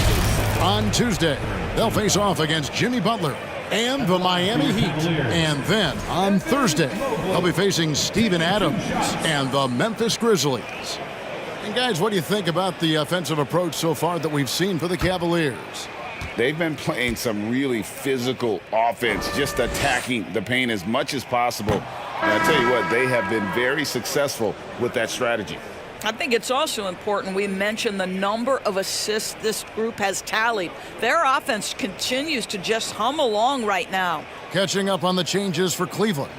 On Tuesday, they'll face off against Jimmy Butler and the Miami Heat. And then on Thursday, they'll be facing Steven Adams and the Memphis Grizzlies. And guys, what do you think about the offensive approach so far that we've seen for the Cavaliers? They've been playing some really physical offense, just attacking the paint as much as possible. And I tell you what, they have been very successful with that strategy. I think it's also important we mention the number of assists this group has tallied. Their offense continues to just hum along right now. Catching up on the changes for Cleveland.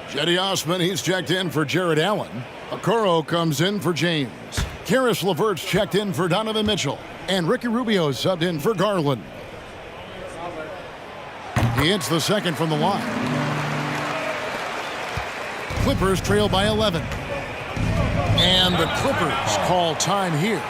Cedi Osman, he's checked in for Jared Allen. Okoro comes in for James. Karis LeVert's checked in for Donovan Mitchell. And Ricky Rubio subbed in for Garland. He hits the second from the line. Clippers trail by 11. And the Clippers call time here.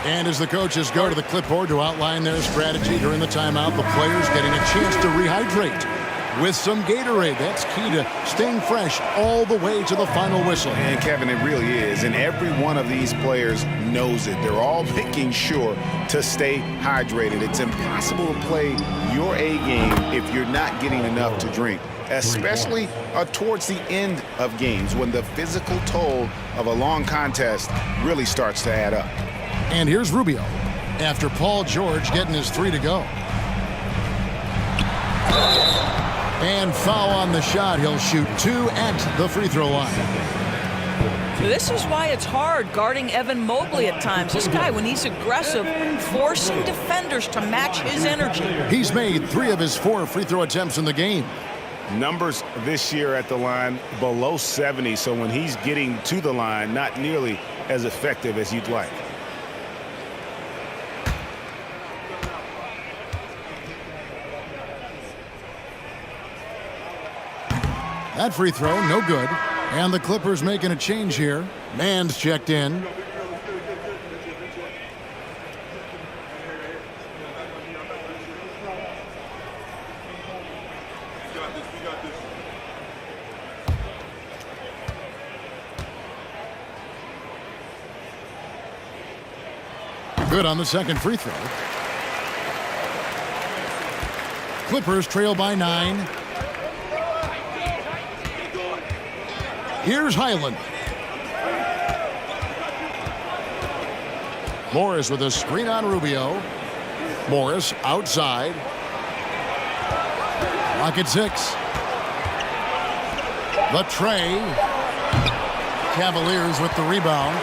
And as the coaches go to the clipboard to outline their strategy during the timeout, the players getting a chance to rehydrate with some Gatorade. That's key to staying fresh all the way to the final whistle. And Kevin, it really is. And every one of these players knows it. They're all making sure to stay hydrated. It's impossible to play your A game if you're not getting enough to drink, especially towards the end of games when the physical toll of a long contest really starts to add up. And here's Rubio after Paul George getting his 3 to go. And foul on the shot. He'll shoot 2 at the free throw line. This is why it's hard guarding Evan Mobley at times. This guy, when he's aggressive, forcing defenders to match his energy. He's made 3 of his 4 free throw attempts in the game. Numbers this year at the line below 70, so when he's getting to the line, not nearly as effective as you'd like. That free throw, no good. And the Clippers making a change here. Mann's checked in. Good on the second free throw. Clippers trail by 9. Here's Highland. Morris with a screen on Rubio. Morris outside. Lock at 6. The tray. Cavaliers with the rebound.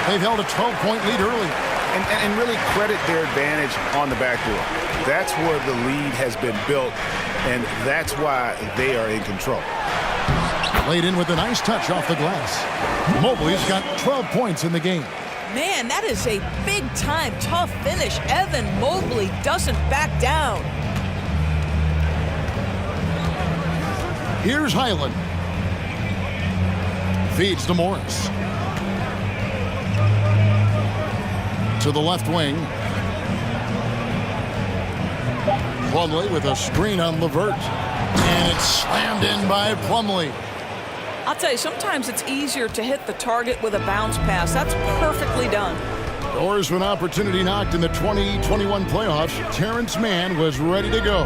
They've held a 12-point lead early. And really credit their advantage on the backboard. That's where the lead has been built, and that's why they are in control. Laid in with a nice touch off the glass. Mobley's got 12 points in the game. Man, that is a big-time tough finish. Evan Mobley doesn't back down. Here's Highland. Feeds to Morris. To the left wing. Plumlee with a screen on LeVert. And it's slammed in by Plumlee. I'll tell you, sometimes it's easier to hit the target with a bounce pass. That's perfectly done. Doors to an opportunity knocked in the 2021 playoffs. Terrence Mann was ready to go.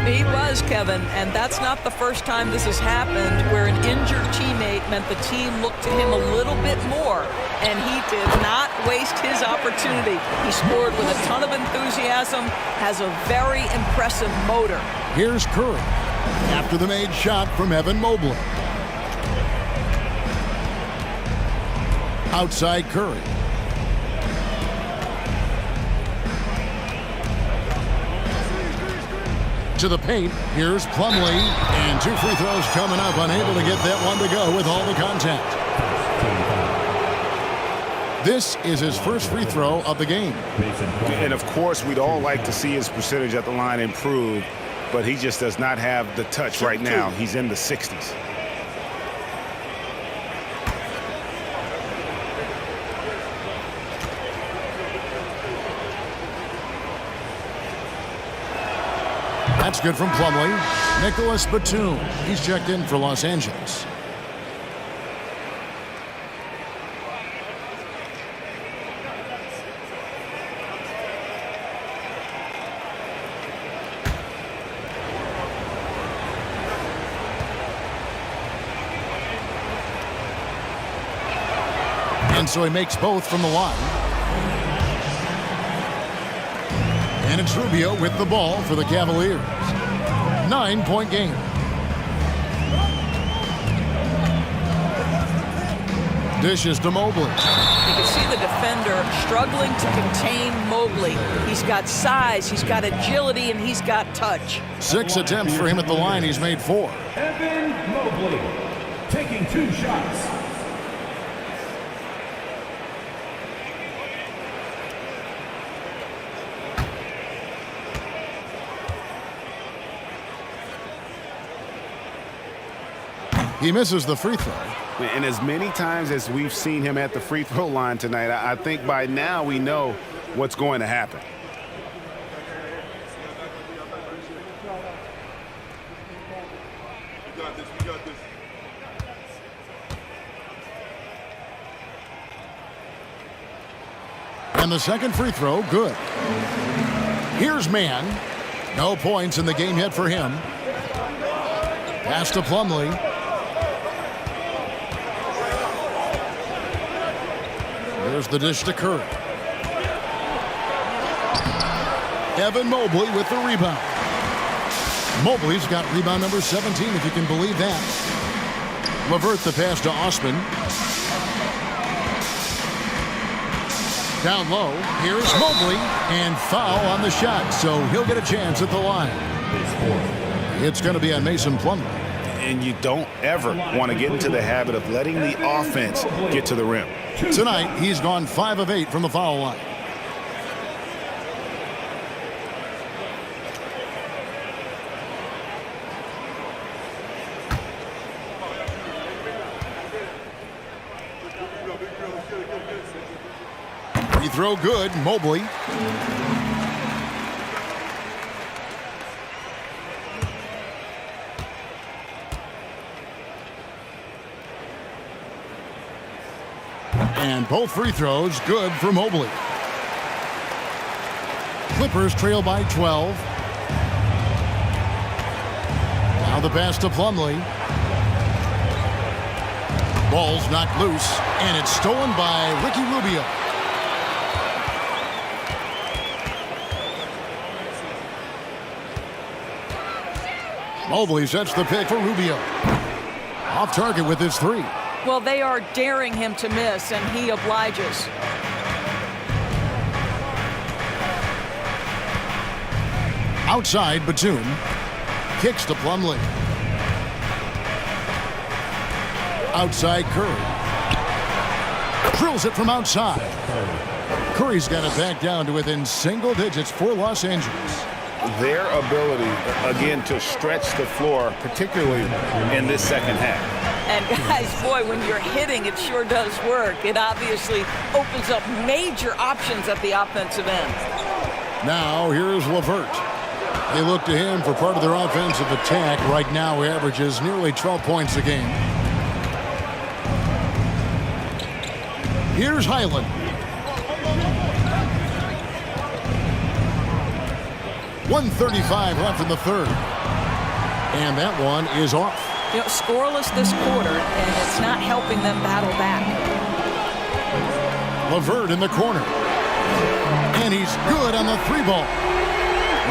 He was, Kevin, and that's not the first time this has happened where an injured teammate meant the team looked to him a little bit more, and he did not waste his opportunity. He scored with a ton of enthusiasm, has a very impressive motor. Here's Curry after the made shot from Evan Mobley. Outside Curry. To the paint, here's Plumlee, and 2 free throws coming up, unable to get that one to go with all the contact. This is his first free throw of the game. And of course, we'd all like to see his percentage at the line improve, but he just does not have the touch right now. He's in the 60s. That's good from Plumlee. Nicholas Batum. He's checked in for Los Angeles. And so he makes both from the line. And it's Rubio with the ball for the Cavaliers. 9-point game. Dishes to Mobley. You can see the defender struggling to contain Mobley. He's got size, he's got agility, and he's got touch. 6 attempts for him at the line. He's made 4. Evan Mobley taking 2 shots. He misses the free throw. And as many times as we've seen him at the free throw line tonight, I think by now we know what's going to happen. And the second free throw, good. Here's Mann. No points in the game yet for him. Pass to Plumlee. There's the dish to Curry. Evan Mobley with the rebound. Mobley's got rebound number 17, if you can believe that. LeVert the pass to Osman. Down low, here's Mobley, and foul on the shot, so he'll get a chance at the line. It's going to be on Mason Plumlee. And you don't ever want to get into the habit of letting the offense get to the rim. Tonight, he's gone 5 of 8 from the foul line. Free throw good, Mobley. And both free throws good for Mobley. Clippers trail by 12. Now the pass to Plumlee. Ball's knocked loose, and it's stolen by Ricky Rubio. Mobley sets the pick for Rubio. Off target with his 3. Well, they are daring him to miss, and he obliges. Outside, Batum. Kicks to Plumlee. Outside, Curry. Drills it from outside. Curry's got it back down to within single digits for Los Angeles. Their ability, again, to stretch the floor, particularly in this second half. And guys, boy, when you're hitting, it sure does work. It obviously opens up major options at the offensive end. Now, here's LeVert. They look to him for part of their offensive attack. Right now, he averages nearly 12 points a game. Here's Highland. 1:35 left in the third. And that one is off. You know, scoreless this quarter, and it's not helping them battle back. LeVert in the corner. And he's good on the 3-ball.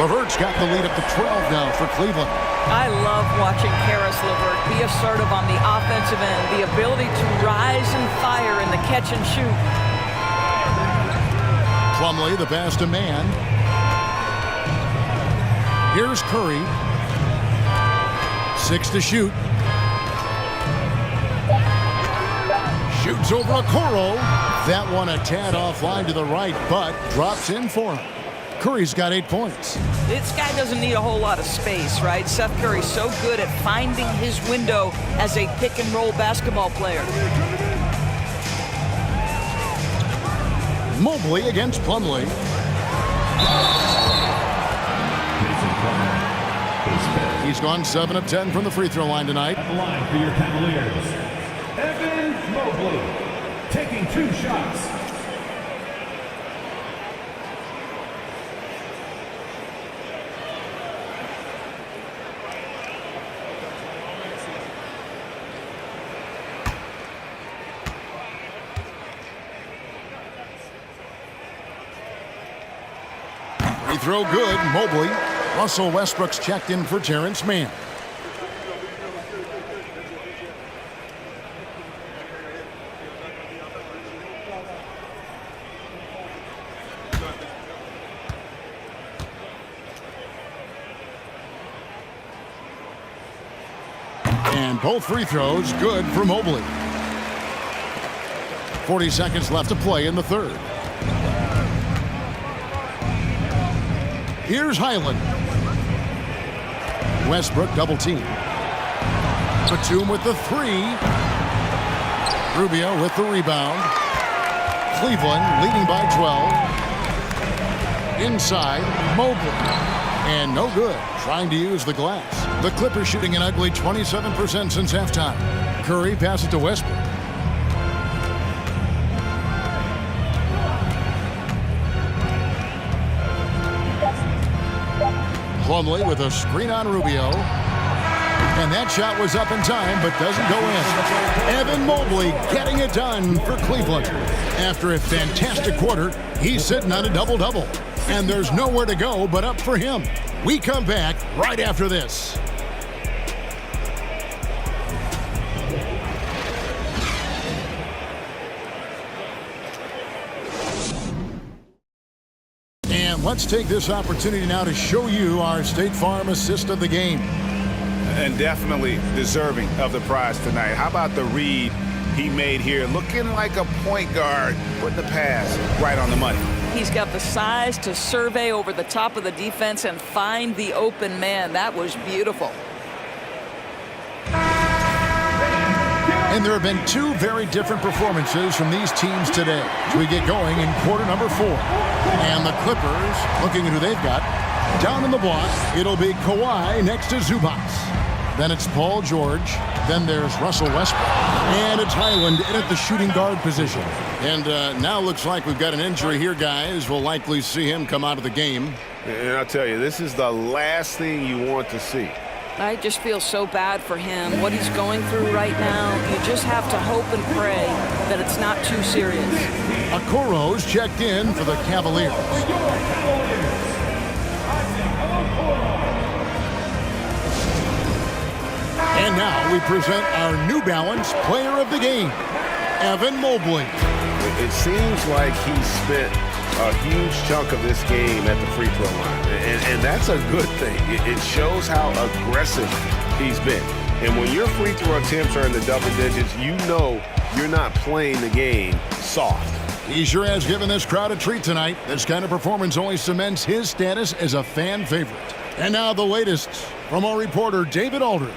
LeVert's got the lead up to 12 now for Cleveland. I love watching Karis LeVert be assertive on the offensive end, the ability to rise and fire in the catch and shoot. Plumlee, the pass to Mann. Here's Curry. 6 to shoot. Shoots over Okoro. That one a tad offline to the right, but drops in for him. Curry's got 8 points. This guy doesn't need a whole lot of space, right? Seth Curry's so good at finding his window as a pick-and-roll basketball player. Mobley against Plumlee. He's gone 7 of 10 from the free throw line tonight. At the line for your Cavaliers, Evan Mobley, taking 2 shots. Free throw good, Mobley. Russell Westbrook's checked in for Terrence Mann. And both free throws good for Mobley. 40 seconds left to play in the third. Here's Highland. Westbrook double team. Batum with the 3. Rubio with the rebound. Cleveland leading by 12. Inside, Mobley. And no good, trying to use the glass. The Clippers shooting an ugly 27% since halftime. Curry passes to Westbrook. Plumlee with a screen on Rubio. And that shot was up in time, but doesn't go in. Evan Mobley getting it done for Cleveland. After a fantastic quarter, he's sitting on a double-double. And there's nowhere to go but up for him. We come back right after this. And let's take this opportunity now to show you our State Farm assist of the game. And definitely deserving of the prize tonight. How about the read he made here? Looking like a point guard, putting the pass right on the money. He's got the size to survey over the top of the defense and find the open man. That was beautiful. And there have been 2 very different performances from these teams today as we get going in quarter number 4. And the Clippers, looking at who they've got, down in the block, it'll be Kawhi next to Zubac. Then it's Paul George. Then there's Russell Westbrook. And it's Highland in at the shooting guard position. And now looks like we've got an injury here, guys. We'll likely see him come out of the game. And I'll tell you, this is the last thing you want to see. I just feel so bad for him, what he's going through right now. You just have to hope and pray that it's not too serious. Okoro's checked in for the Cavaliers. And now we present our New Balance Player of the Game, Evan Mobley. It seems like he spent a huge chunk of this game at the free throw line. And that's a good thing. It shows how aggressive he's been. And when your free throw attempts are in the double digits, you know you're not playing the game soft. He sure has given this crowd a treat tonight. This kind of performance only cements his status as a fan favorite. And now the latest from our reporter, David Aldridge.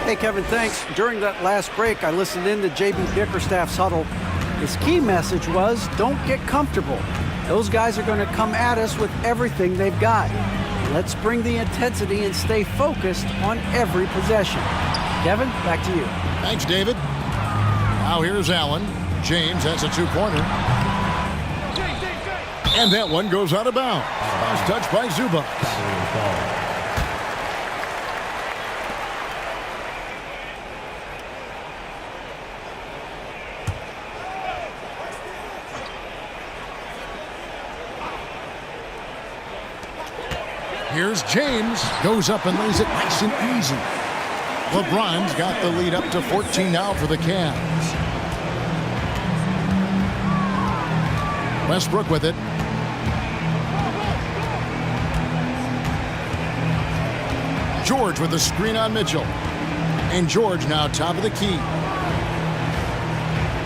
Hey, Kevin, thanks. During that last break, I listened in to J.B. Bickerstaff's huddle. His key message was, don't get comfortable. Those guys are going to come at us with everything they've got. Let's bring the intensity and stay focused on every possession. Kevin, back to you. Thanks, David. Now here's Allen. James has a 2-pointer. And that one goes out of bounds. Last touch by Zubac. Here's James. Goes up and lays it nice and easy. LeBron's got the lead up to 14 now for the Cavs. Westbrook with it. George with the screen on Mitchell. And George now top of the key.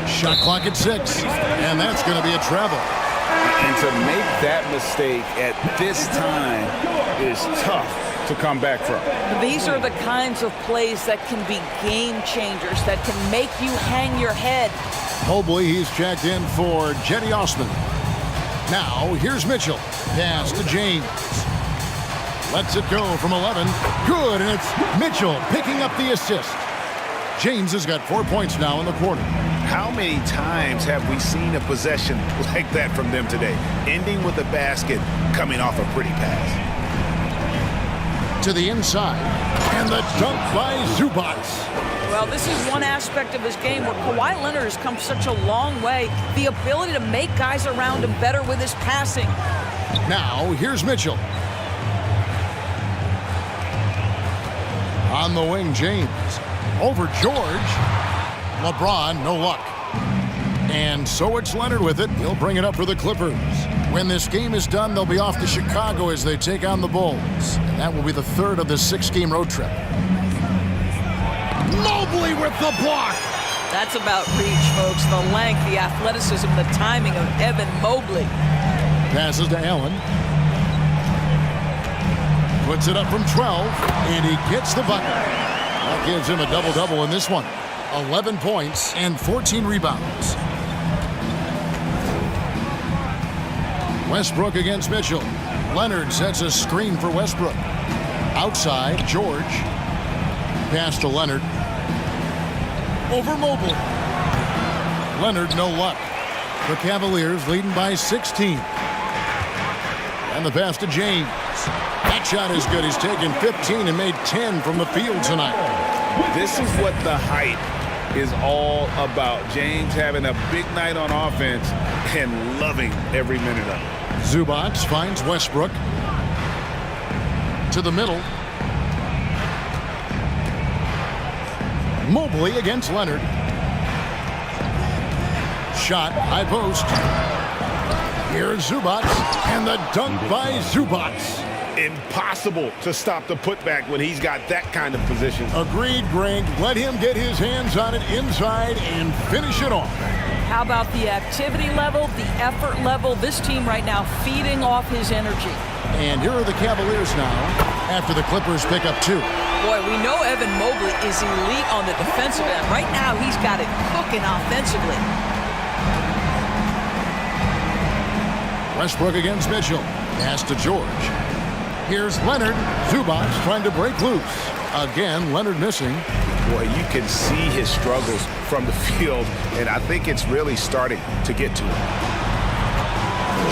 Shot clock at 6. And that's going to be a travel. And to make that mistake at this time is tough to come back from. These are the kinds of plays that can be game changers, that can make you hang your head. Mobley, he's checked in for Jetty Osman. Now, here's Mitchell. Pass to James. Lets it go from 11. Good, and it's Mitchell picking up the assist. James has got 4 points now in the quarter. How many times have we seen a possession like that from them today? Ending with a basket, coming off a pretty pass. To the inside, and the dunk by Zubac. Well, this is one aspect of his game where Kawhi Leonard has come such a long way. The ability to make guys around him better with his passing. Now, here's Mitchell. On the wing, James. Over George. LeBron, no luck. And so it's Leonard with it. He'll bring it up for the Clippers. When this game is done, they'll be off to Chicago as they take on the Bulls. And that will be the third of this 6-game road trip. Mobley with the block. That's about reach, folks. The length, the athleticism, the timing of Evan Mobley. Passes to Allen. Puts it up from 12, and he gets the bucket. That gives him a double-double in this one. 11 points and 14 rebounds. Westbrook against Mitchell. Leonard sets a screen for Westbrook. Outside, George. Pass to Leonard. Over Mobley. Leonard, no luck. The Cavaliers leading by 16. And the pass to James. That shot is good. He's taken 15 and made 10 from the field tonight. This is what the hype is all about. James having a big night on offense and loving every minute of it. Zubac finds Westbrook. To the middle. Mobley against Leonard. Shot, high post. Here's Zubac, and the dunk by Zubac. Impossible to stop the putback when he's got that kind of position. Agreed, Greg. Let him get his hands on it inside and finish it off. How about the activity level, the effort level? This team right now feeding off his energy. And here are the Cavaliers now after the Clippers pick up 2. Boy, we know Evan Mobley is elite on the defensive end. Right now, he's got it cooking offensively. Westbrook against Mitchell. Pass to George. Here's Leonard. Zubac trying to break loose. Again, Leonard missing. Boy, you can see his struggles from the field, and I think it's really starting to get to him.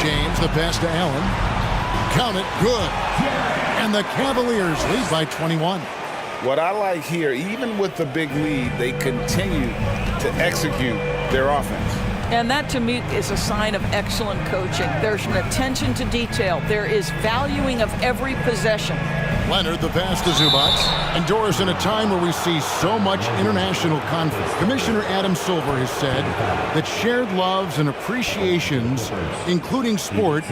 James, the pass to Allen. Count it, good. And the Cavaliers lead by 21. What I like here, even with the big lead, they continue to execute their offense. And that, to me, is a sign of excellent coaching. There's an attention to detail. There is valuing of every possession. Leonard, the pass to Zubac. And Doris, in a time where we see so much international conflict, Commissioner Adam Silver has said that shared loves and appreciations, including sport,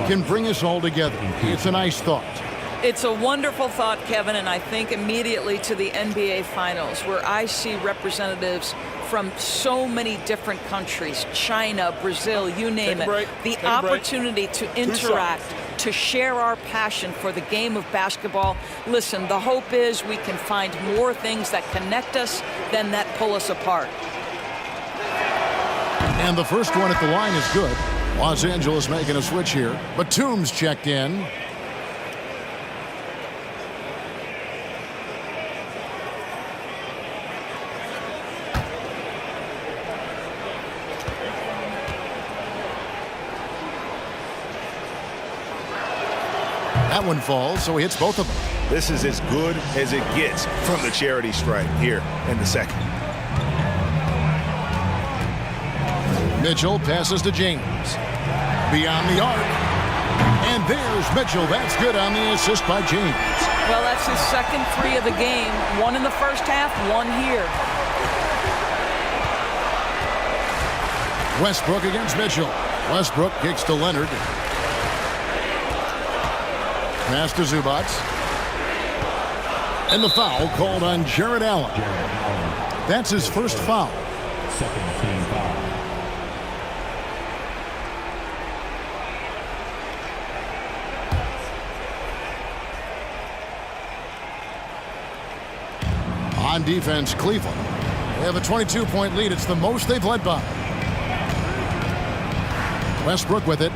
can bring us all together. It's a nice thought. It's a wonderful thought, Kevin, and I think immediately to the NBA Finals, where I see representatives from so many different countries, China, Brazil, you name it. The opportunity to interact, to share our passion for the game of basketball. Listen, the hope is we can find more things that connect us than that pull us apart. And the first one at the line is good. Los Angeles making a switch here. Batum's checked in. That one falls, so he hits both of them. This is as good as it gets from the charity stripe here in the second. Mitchell passes to James. Beyond the arc. And there's Mitchell. That's good on the assist by James. Well, that's his second 3 of the game. 1 in the first half, 1 here. Westbrook against Mitchell. Westbrook kicks to Leonard. Pass to Zubac. And the foul called on Jared Allen. That's his first foul. Second team foul. On defense, Cleveland. They have a 22-point lead. It's the most they've led by. Westbrook with it.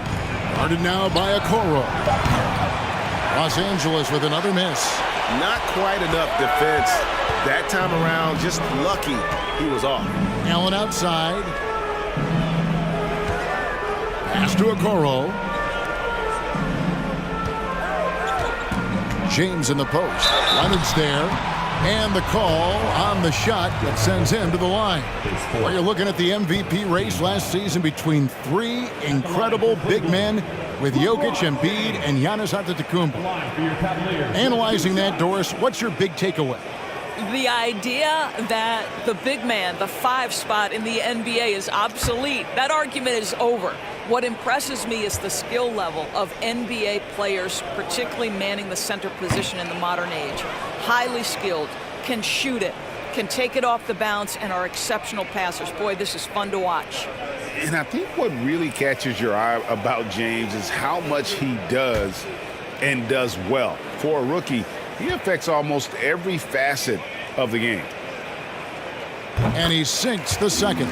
Guarded now by Okoro. Los Angeles with another miss. Not quite enough defense. That time around, just lucky he was off. Allen outside. Pass to Okoro. James in the post. Leonard's there. And the call on the shot that sends him to the line. Well, you're looking at the MVP race last season between three incredible big men with Jokic, Embiid, and Giannis Antetokounmpo. Analyzing that, Doris, what's your big takeaway? The idea that the big man, the 5 spot in the NBA is obsolete, that argument is over. What impresses me is the skill level of NBA players, particularly manning the center position in the modern age. Highly skilled, can shoot it, can take it off the bounce, and are exceptional passers. Boy, this is fun to watch. And I think what really catches your eye about James is how much he does and does well. For a rookie, he affects almost every facet of the game. And he sinks the second.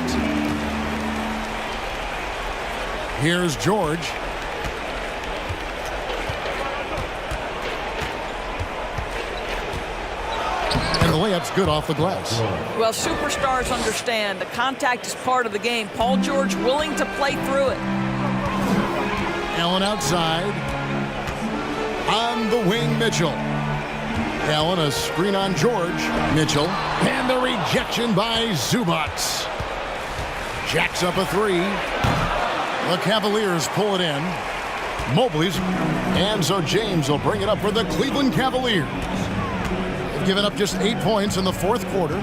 Here's George. And the layup's good off the glass. Well, superstars understand the contact is part of the game. Paul George willing to play through it. Allen outside. On the wing, Mitchell. Allen, a screen on George. Mitchell. And the rejection by Zubac. Jacks up a 3. The Cavaliers pull it in. Mobley's. And so James will bring it up for the Cleveland Cavaliers. They've given up just 8 points in the fourth quarter.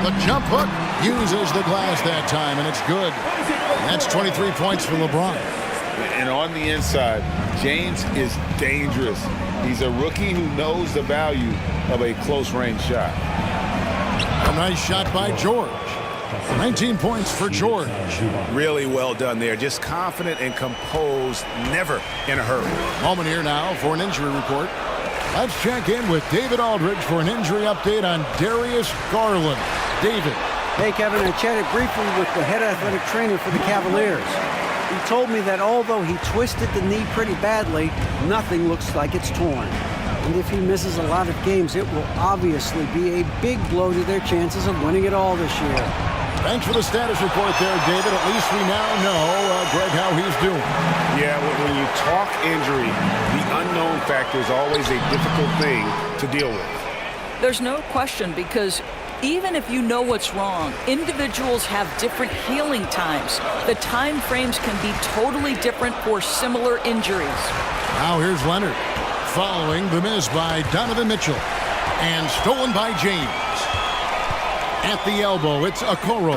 The jump hook uses the glass that time, and it's good. That's 23 points for LeBron. And on the inside, James is dangerous. He's a rookie who knows the value of a close-range shot. A nice shot by George. 19 points for George. Really well done there. Just confident and composed, never in a hurry. Moment here now for an injury report. Let's check in with David Aldridge for an injury update on Darius Garland. David. Hey, Kevin, I chatted briefly with the head athletic trainer for the Cavaliers. He told me that although he twisted the knee pretty badly, nothing looks like it's torn. And if he misses a lot of games, it will obviously be a big blow to their chances of winning it all this year. Thanks for the status report there, David. At least we now know, Greg, how he's doing. Yeah, when you talk injury, the unknown factor is always a difficult thing to deal with. There's no question, because even if you know what's wrong, individuals have different healing times. The time frames can be totally different for similar injuries. Now here's Leonard, following the miss by Donovan Mitchell, and stolen by James. At the elbow, it's Okoro,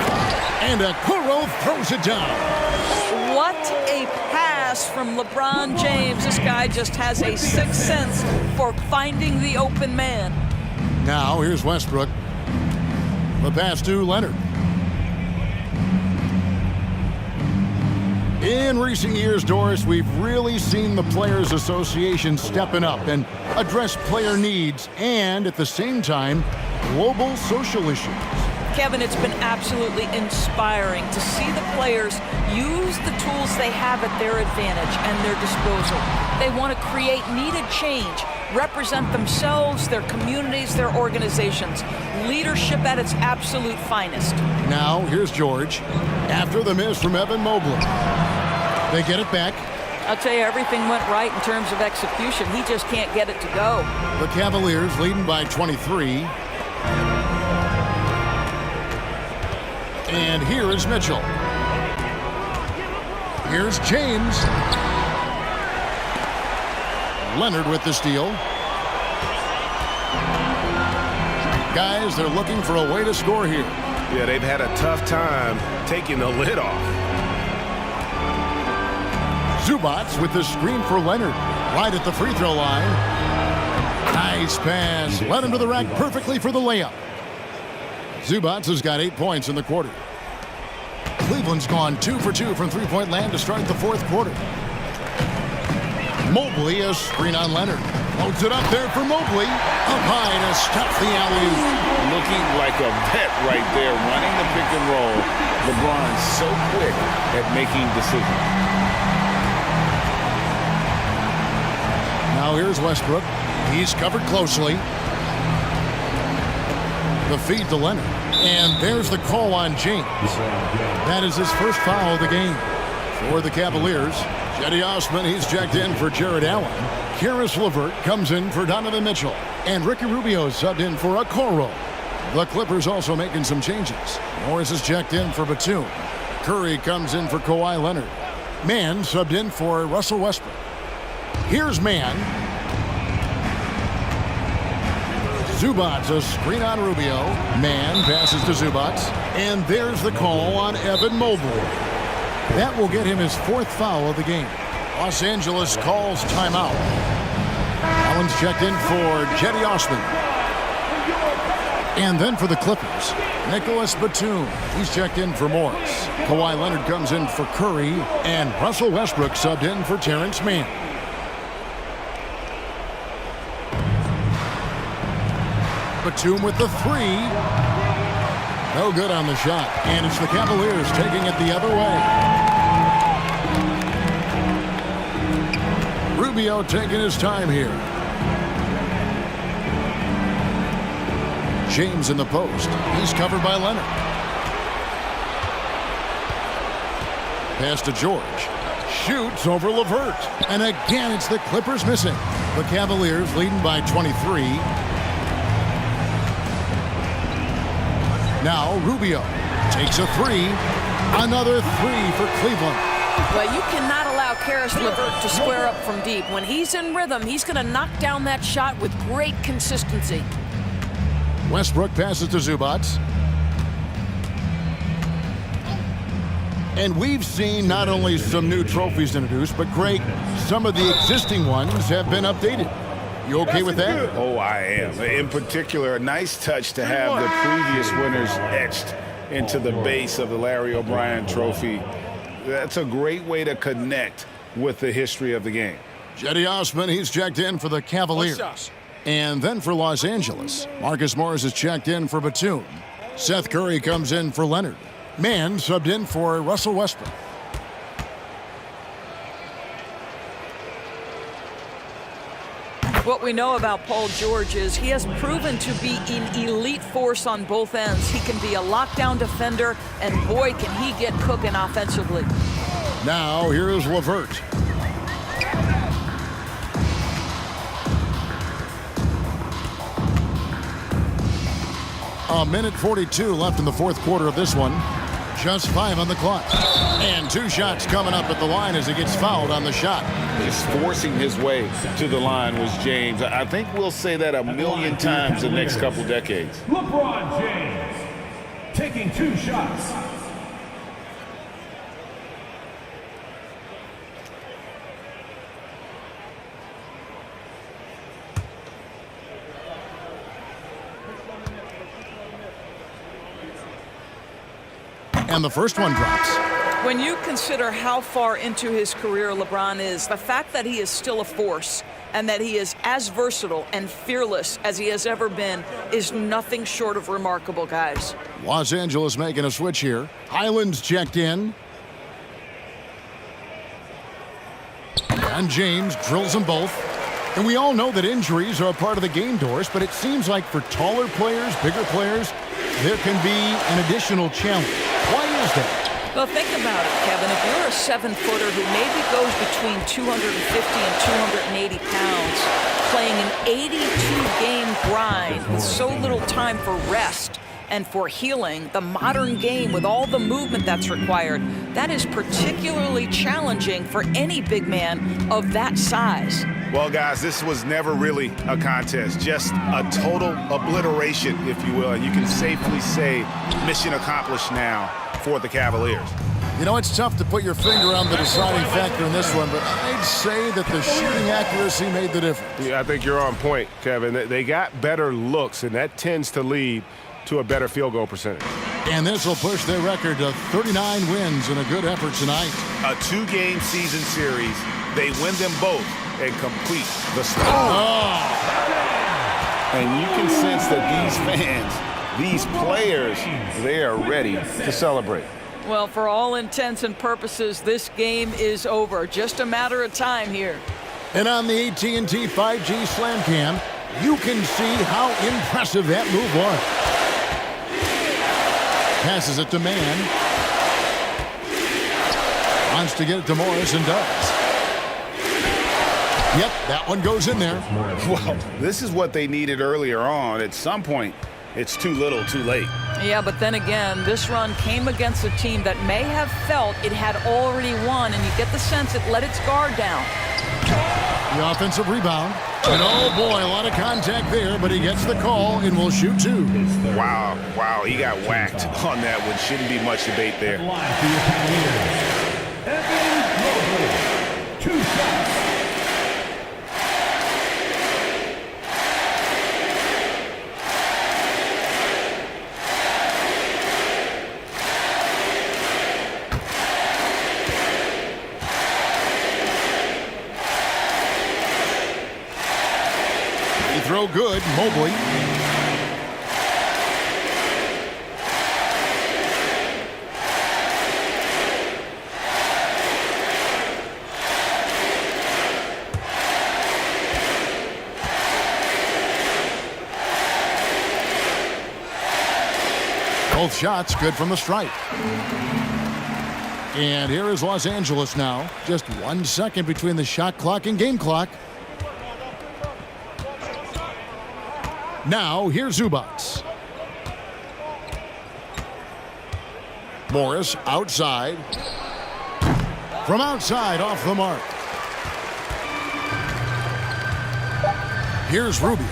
and Okoro throws it down. What a pass from LeBron James. This guy just has a sixth sense for finding the open man. Now here's Westbrook. The pass to Leonard. In recent years, Doris, we've really seen the Players Association stepping up and address player needs and, at the same time, global social issues. Kevin, it's been absolutely inspiring to see the players use the tools they have at their advantage and their disposal. They want to create needed change, represent themselves, their communities, their organizations. Leadership at its absolute finest. Now, here's George. After the miss from Evan Mobley. They get it back. I'll tell you, everything went right in terms of execution. He just can't get it to go. The Cavaliers leading by 23. And here is Mitchell. Here's James. Leonard with the steal. Guys, they're looking for a way to score here. Yeah, they've had a tough time taking the lid off. Zubac with the screen for Leonard. Right at the free throw line. Nice pass. Led him to the rack perfectly for the layup. Zubac has got 8 points in the quarter. Cleveland's gone 2 for 2 from three-point land to start the fourth quarter. Mobley, a screen on Leonard. Loads it up there for Mobley. Up high to stop the alley-oop. Looking like a vet right there, running the pick and roll. LeBron so quick at making decisions. Now here's Westbrook. He's covered closely. The feed to Leonard. And there's the call on James. That is his first foul of the game. For the Cavaliers, Cedi Osman, he's checked in for Jared Allen. Karis LeVert comes in for Donovan Mitchell. And Ricky Rubio subbed in for Okoro. The Clippers also making some changes. Morris is checked in for Batum. Curry comes in for Kawhi Leonard. Mann subbed in for Russell Westbrook. Here's Mann. Zubac, a screen on Rubio. Mann passes to Zubac. And there's the call on Evan Mobley. That will get him his fourth foul of the game. Los Angeles calls timeout. Allen's checked in for Cedi Osman. And then for the Clippers, Nicholas Batum. He's checked in for Morris. Kawhi Leonard comes in for Curry. And Russell Westbrook subbed in for Terrence Mann. Batum with the three. No good on the shot. And it's the Cavaliers taking it the other way. Rubio taking his time here. James in the post. He's covered by Leonard. Pass to George. Shoots over LeVert. And again, it's the Clippers missing. The Cavaliers leading by 23. Now Rubio takes a three. Another three for Cleveland. Well, you cannot allow Karis LeVert to square up from deep. When he's in rhythm, he's going to knock down that shot with great consistency. Westbrook passes to Zubac. And we've seen not only some new trophies introduced, but Greg, some of the existing ones have been updated. You okay with that? Oh, I am. In particular, a nice touch to have the previous winners etched into the base of the Larry O'Brien trophy. That's a great way to connect with the history of the game. Cedi Osman, he's checked in for the Cavaliers. And then for Los Angeles, Marcus Morris is checked in for Batum. Seth Curry comes in for Leonard. Mann subbed in for Russell Westbrook. What we know about Paul George is he has proven to be an elite force on both ends. He can be a lockdown defender, and boy, can he get cooking offensively. Now, here's LeVert. A minute 42 left in the fourth quarter of this one. Just 5 on the clock. And 2 shots coming up at the line as he gets fouled on the shot. Just forcing his way to the line was James. I think we'll say that a million times the next couple decades. LeBron James taking 2 shots. And the first one drops. When you consider how far into his career LeBron is, the fact that he is still a force and that he is as versatile and fearless as he has ever been is nothing short of remarkable, guys. Los Angeles making a switch here. Highland's checked in. And James drills them both. And we all know that injuries are a part of the game, Doris, but it seems like for taller players, bigger players, there can be an additional challenge. Why is that? Well, think about it, Kevin. If you're a 7-footer who maybe goes between 250 and 280 pounds, playing an 82-game grind with so little time for rest and for healing, the modern game with all the movement that's required, that is particularly challenging for any big man of that size. Well, guys, this was never really a contest, just a total obliteration, if you will. And you can safely say mission accomplished now for the Cavaliers. You know, it's tough to put your finger on the deciding factor in this one, but I'd say that the shooting accuracy made the difference. Yeah, I think you're on point, Kevin. They got better looks, and that tends to lead to a better field goal percentage. And this will push their record to 39 wins in a good effort tonight. A 2-game season series. They win them both and complete the story. Oh. And you can sense that these fans, these players, they are ready to celebrate. Well, for all intents and purposes, this game is over. Just a matter of time here. And on the AT&T 5G Slam Cam, you can see how impressive that move was. Passes it to Mann. Wants to get it to Morris and does. Yep, that one goes in there. Well, this is what they needed earlier on. At some point, it's too little, too late. Yeah, but then again, this run came against a team that may have felt it had already won, and you get the sense it let its guard down. The offensive rebound. And oh boy, a lot of contact there, but he gets the call and will shoot two. Wow, he got whacked on that one. Shouldn't be much debate there. Line for your Cavaliers. Evan Mobley. 2 shots. Throw good, Mobley. Both shots good from the stripe. And here is Los Angeles now. Just 1 second between the shot clock and game clock. Now, here's Zubac. Morris outside. From outside, off the mark. Here's Rubio.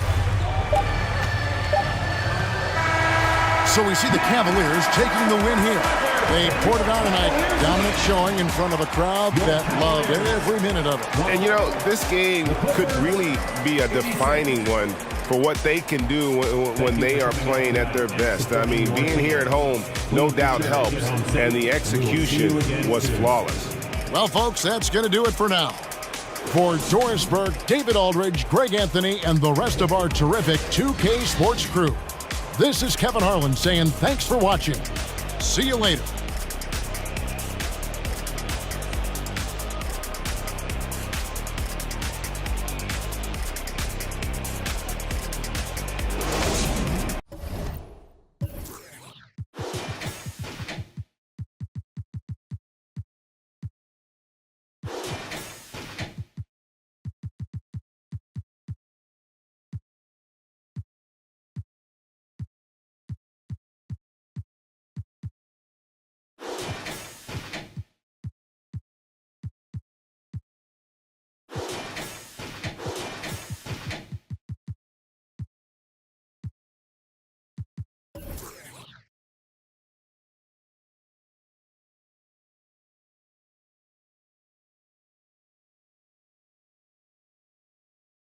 So we see the Cavaliers taking the win here. They poured it on tonight. Dominant showing in front of a crowd that loved every minute of it. And, you know, this game could really be a defining one for what they can do when they are playing at their best. I mean, being here at home no doubt helps, and the execution was flawless. Well, folks, that's going to do it for now. For Doris Burke, David Aldridge, Greg Anthony, and the rest of our terrific 2K Sports crew, this is Kevin Harlan saying thanks for watching. See you later.